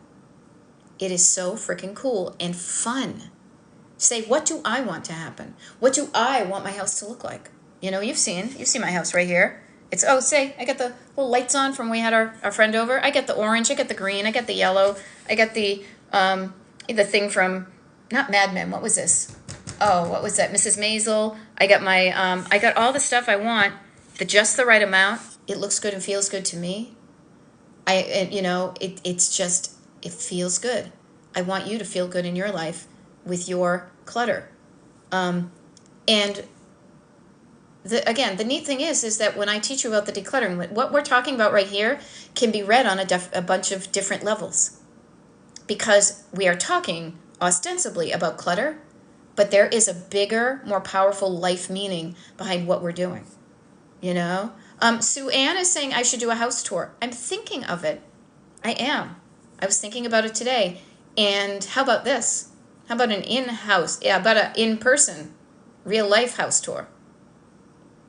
It is so freaking cool and fun. Say, what do I want to happen? What do I want my house to look like? You know, you've seen my house right here. It's, I got the little lights on from when we had our friend over. I got the orange, I got the green, I got the yellow, I got the thing from, not Mad Men, what was this? Oh, what was that? Mrs. Maisel. I got I got all the stuff I want, just the right amount. It looks good and feels good to me. It's just, it feels good. I want you to feel good in your life with your clutter. And the neat thing is that when I teach you about the decluttering, what we're talking about right here can be read on a bunch of different levels. Because we are talking ostensibly about clutter, but there is a bigger, more powerful life meaning behind what we're doing. You know? Sue Ann is saying I should do a house tour. I'm thinking of it. I am. I was thinking about it today. And how about this? How about an in-person, real-life house tour?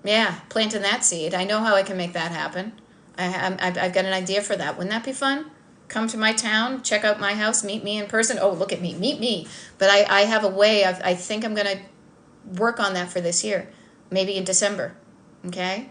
Yeah, planting that seed. I know how I can make that happen. I've got an idea for that. Wouldn't that be fun? Come to my town, check out my house, meet me in person. Oh, look at me, meet me. But I have a way of, I think I'm going to work on that for this year. Maybe in December. Okay?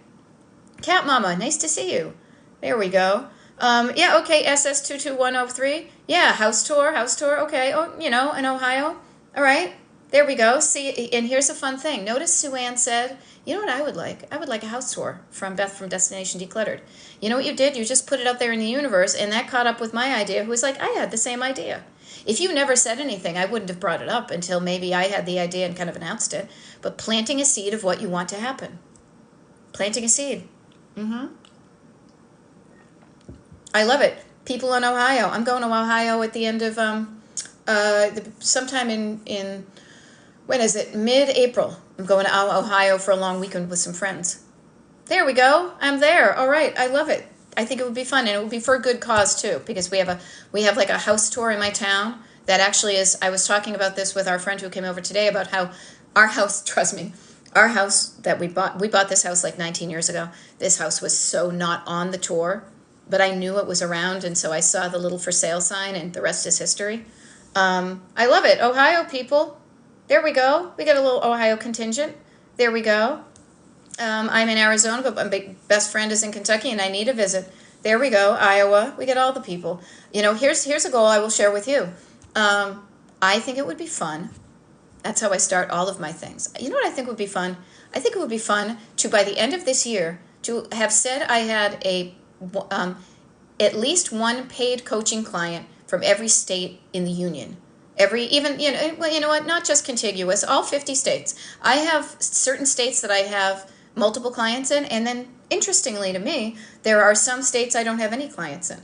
Cat Mama, nice to see you. There we go. Yeah, okay, SS22103. Yeah, house tour, okay. Oh, in Ohio. All right, there we go. See, and here's a fun thing. Notice Sue Ann said, you know what I would like? I would like a house tour from Beth from Destination Decluttered. You know what you did? You just put it out there in the universe, and that caught up with my idea, who was like, I had the same idea. If you never said anything, I wouldn't have brought it up until maybe I had the idea and kind of announced it. But planting a seed of what you want to happen. Planting a seed. I love it. People in Ohio. I'm going to Ohio at the end of sometime in when is it? Mid-April. I'm going to Ohio for a long weekend with some friends. There we go. I'm there. All right. I love it. I think it would be fun, and it would be for a good cause too, because we have like a house tour in my town that actually is. I was talking about this with our friend who came over today about how our house. Trust me. Our house that we bought this house like 19 years ago. This house was so not on the tour, but I knew it was around, and so I saw the little for sale sign, and the rest is history. I love it. Ohio people. There we go. We got a little Ohio contingent. There we go. I'm in Arizona, but my best friend is in Kentucky, and I need a visit. There we go. Iowa. We get all the people. Here's a goal I will share with you. I think it would be fun. That's how I start all of my things. You know what I think would be fun? I think it would be fun to, by the end of this year, to have said I had at least one paid coaching client from every state in the union. Not just contiguous, all 50 states. I have certain states that I have multiple clients in, and then interestingly to me, there are some states I don't have any clients in.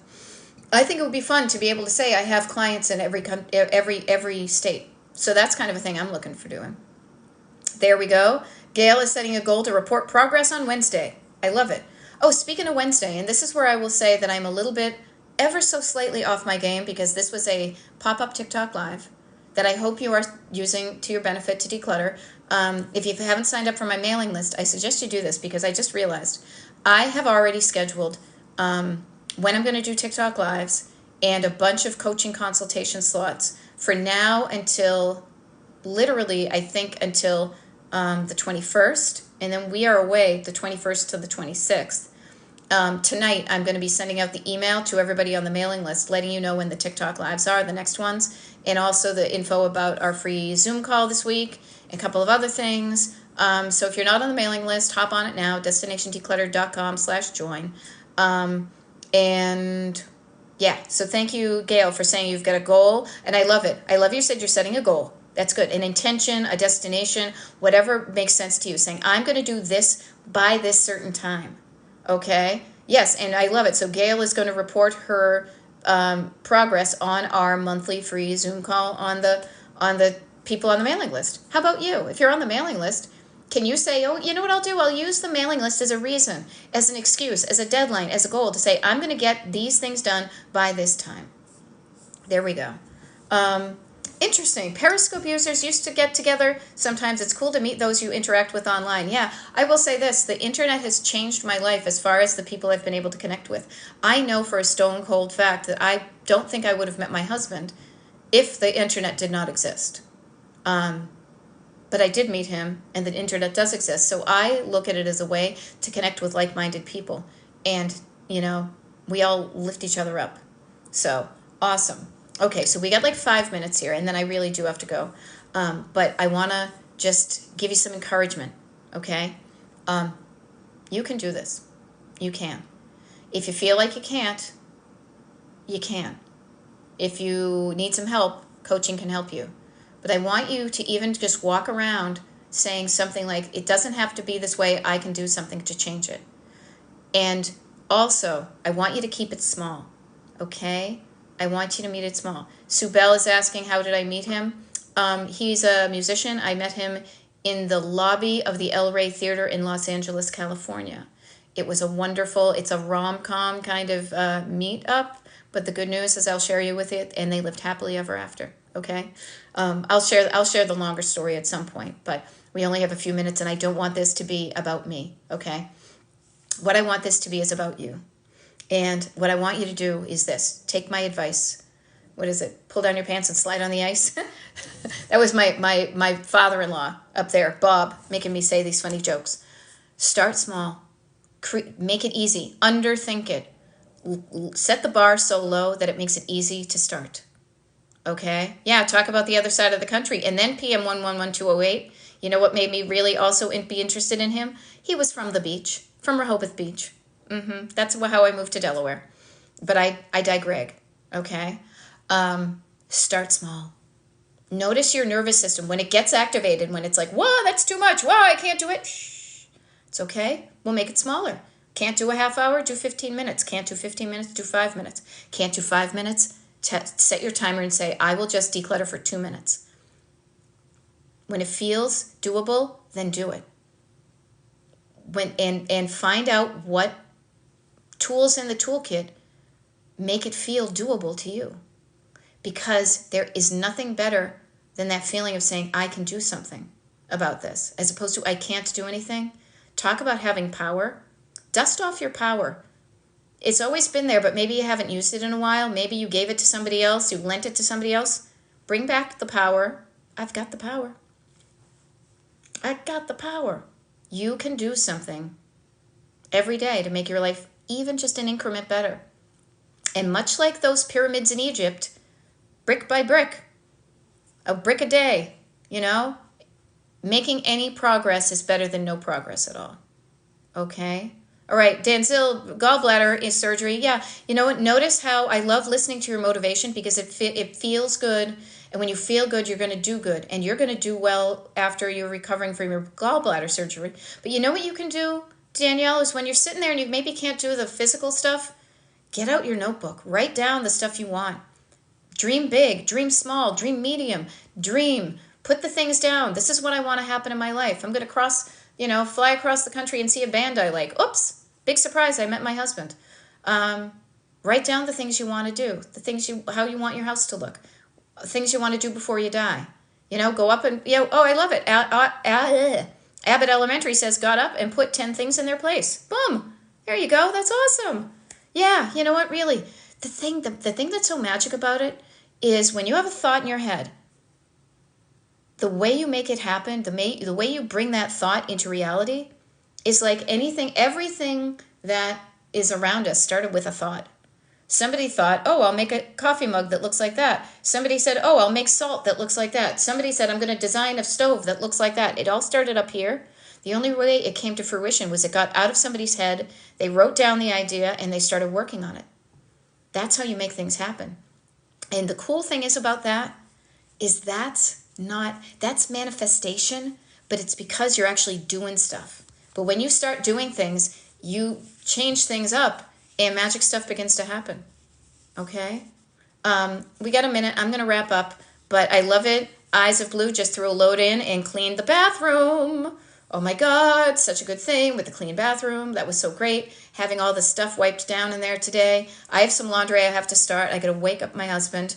I think it would be fun to be able to say I have clients in every state. So that's kind of a thing I'm looking for doing. There we go. Gail is setting a goal to report progress on Wednesday. I love it. Oh, speaking of Wednesday, and this is where I will say that I'm a little bit ever so slightly off my game, because this was a pop-up TikTok live that I hope you are using to your benefit to declutter. If you haven't signed up for my mailing list, I suggest you do this, because I just realized I have already scheduled when I'm going to do TikTok lives and a bunch of coaching consultation slots for now until literally, I think, until the 21st. And then we are away the 21st to the 26th. Tonight, I'm going to be sending out the email to everybody on the mailing list, letting you know when the TikTok lives are, the next ones, and also the info about our free Zoom call this week, and a couple of other things. So if you're not on the mailing list, hop on it now, destinationdecluttered.com/join. And yeah, so thank you, Gail, for saying you've got a goal, and I love it. I love you said you're setting a goal. That's good. An intention, a destination, whatever makes sense to you, saying, I'm going to do this by this certain time. Okay? Yes, and I love it. So Gail is going to report her progress on our monthly free Zoom call on the people on the mailing list. How about you? If you're on the mailing list, can you say, oh, you know what I'll do? I'll use the mailing list as a reason, as an excuse, as a deadline, as a goal to say, I'm going to get these things done by this time. There we go. Interesting. Periscope users used to get together. Sometimes it's cool to meet those you interact with online. Yeah, I will say this. The internet has changed my life as far as the people I've been able to connect with. I know for a stone cold fact that I don't think I would have met my husband if the internet did not exist. But I did meet him, and the internet does exist. So I look at it as a way to connect with like-minded people. And, we all lift each other up. So, awesome. Okay, so we got like 5 minutes here, and then I really do have to go. But I want to just give you some encouragement, okay? You can do this. You can. If you feel like you can't, you can. If you need some help, coaching can help you. But I want you to even just walk around saying something like, it doesn't have to be this way, I can do something to change it. And also, I want you to keep it small, okay? I want you to meet it small. Sue Bell is asking, how did I meet him? He's a musician. I met him in the lobby of the El Rey Theater in Los Angeles, California. It was it's a rom-com kind of meet-up, but the good news is I'll share you with it, and they lived happily ever after, okay? I'll share the longer story at some point, but we only have a few minutes, and I don't want this to be about me, okay? What I want this to be is about you. And what I want you to do is this. Take my advice. What is it? Pull down your pants and slide on the ice? That was my father-in-law up there, Bob, making me say these funny jokes. Start small. Make it easy. Underthink it. Set the bar so low that it makes it easy to start. Okay? Yeah, talk about the other side of the country. And then PM 111208, you know what made me really also be interested in him? He was from the beach, from Rehoboth Beach. That's how I moved to Delaware. But I digress, okay? Start small. Notice your nervous system. When it gets activated, when it's like, whoa, that's too much. Whoa, I can't do it. Shh. It's okay. We'll make it smaller. Can't do a half hour? Do 15 minutes. Can't do 15 minutes? Do 5 minutes. Can't do 5 minutes? Set your timer and say, I will just declutter for 2 minutes. When it feels doable, then do it. And find out what tools in the toolkit make it feel doable to you. Because there is nothing better than that feeling of saying, I can do something about this, as opposed to I can't do anything. Talk about having power. Dust off your power. It's always been there, but maybe you haven't used it in a while. Maybe you gave it to somebody else. You lent it to somebody else. Bring back the power. I've got the power. I got the power. You can do something every day to make your life even just an increment better. And much like those pyramids in Egypt, brick by brick, a brick a day, making any progress is better than no progress at all. Okay? All right, Danzil, gallbladder is surgery. Yeah, you know what? Notice how I love listening to your motivation because it feels good. And when you feel good, you're going to do good. And you're going to do well after you're recovering from your gallbladder surgery. But you know what you can do, Danielle, is when you're sitting there and you maybe can't do the physical stuff, get out your notebook. Write down the stuff you want. Dream big, dream small, dream medium, dream. Put the things down. This is what I want to happen in my life. I'm going to fly across the country and see a band I like. Oops, big surprise, I met my husband. Write down the things you want to do, how you want your house to look, things you want to do before you die. Go up and, I love it. Abbott Elementary says, got up and put 10 things in their place. Boom, there you go, that's awesome. Yeah, you know what, really, the thing that's so magic about it is when you have a thought in your head, the way you make it happen, the way you bring that thought into reality is like everything that is around us started with a thought. Somebody thought, oh, I'll make a coffee mug that looks like that. Somebody said, oh, I'll make salt that looks like that. Somebody said, I'm going to design a stove that looks like that. It all started up here. The only way it came to fruition was it got out of somebody's head, they wrote down the idea, and they started working on it. That's how you make things happen. And the cool thing is about that is that's manifestation, but it's because you're actually doing stuff. But when you start doing things, you change things up and magic stuff begins to happen. Okay? We got a minute. I'm going to wrap up, but I love it. Eyes of Blue just threw a load in and cleaned the bathroom. oh my God, such a good thing with the clean bathroom. That was so great. Having all the stuff wiped down in there today. I have some laundry I have to start. I got to wake up my husband.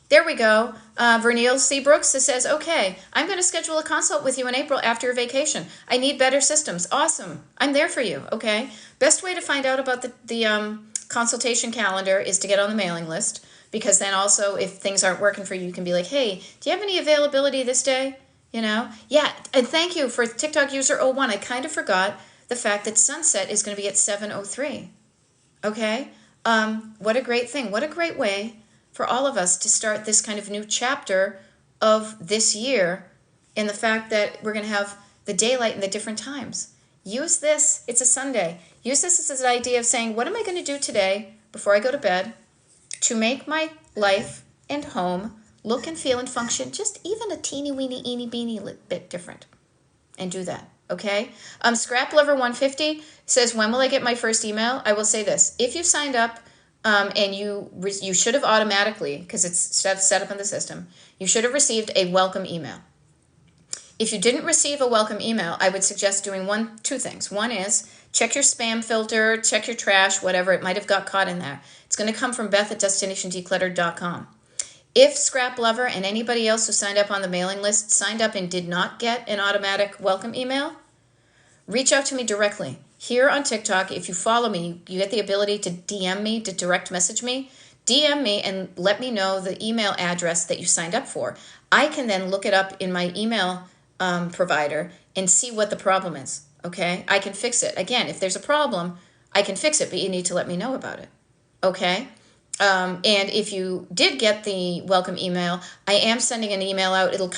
There we go. Vernil C. Brooks says, okay, I'm going to schedule a consult with you in April after your vacation. I need better systems. Awesome. I'm there for you. Okay. Best way to find out about the consultation calendar is to get on the mailing list, because then also if things aren't working for you, you can be like, hey, do you have any availability this day? You know? Yeah. And thank you for TikTok user 01. I kind of forgot the fact that sunset is going to be at 7:03. Okay. What a great thing. What a great way for all of us to start this kind of new chapter of this year, in the fact that we're going to have the daylight in the different times. Use this. It's a Sunday. Use this as an idea of saying, what am I going to do today before I go to bed to make my life and home look and feel and function just even a teeny weeny eeny beeny bit different? And do that. Okay? Scrap Lover 150 says, when will I get my first email? I will say this. If you signed up, and you should have automatically, because it's set up in the system, you should have received a welcome email. If you didn't receive a welcome email, I would suggest doing two things. One is check your spam filter, check your trash, whatever. It might have got caught in there. It's going to come from Beth@destinationdecluttered.com. If Scrap Lover and anybody else who signed up on the mailing list signed up and did not get an automatic welcome email, reach out to me directly. Here on TikTok, if you follow me, you get the ability to DM me, to direct message me. DM me and let me know the email address that you signed up for. I can then look it up in my email provider and see what the problem is, okay? I can fix it. Again, if there's a problem, I can fix it, but you need to let me know about it, okay? And if you did get the welcome email, I am sending an email out. It'll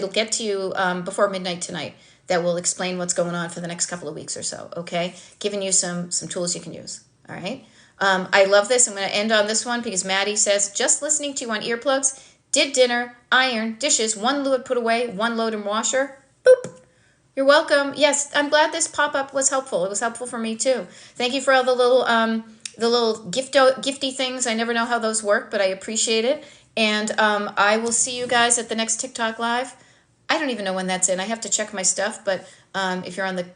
get to you before midnight tonight. That will explain what's going on for the next couple of weeks or so, okay? Giving you some tools you can use, all right? I love this. I'm going to end on this one because Maddie says, just listening to you on earplugs, did dinner, iron, dishes, one load put away, one load in washer. Boop. You're welcome. Yes, I'm glad this pop-up was helpful. It was helpful for me too. Thank you for all the little gifty things. I never know how those work, but I appreciate it. And I will see you guys at the next TikTok Live. I don't even know when that's in. I have to check my stuff, but if you're on the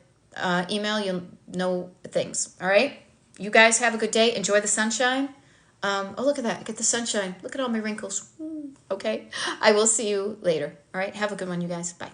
email, you'll know things. All right? You guys have a good day. Enjoy the sunshine. Oh, look at that. I get the sunshine. Look at all my wrinkles. Okay? I will see you later. All right? Have a good one, you guys. Bye.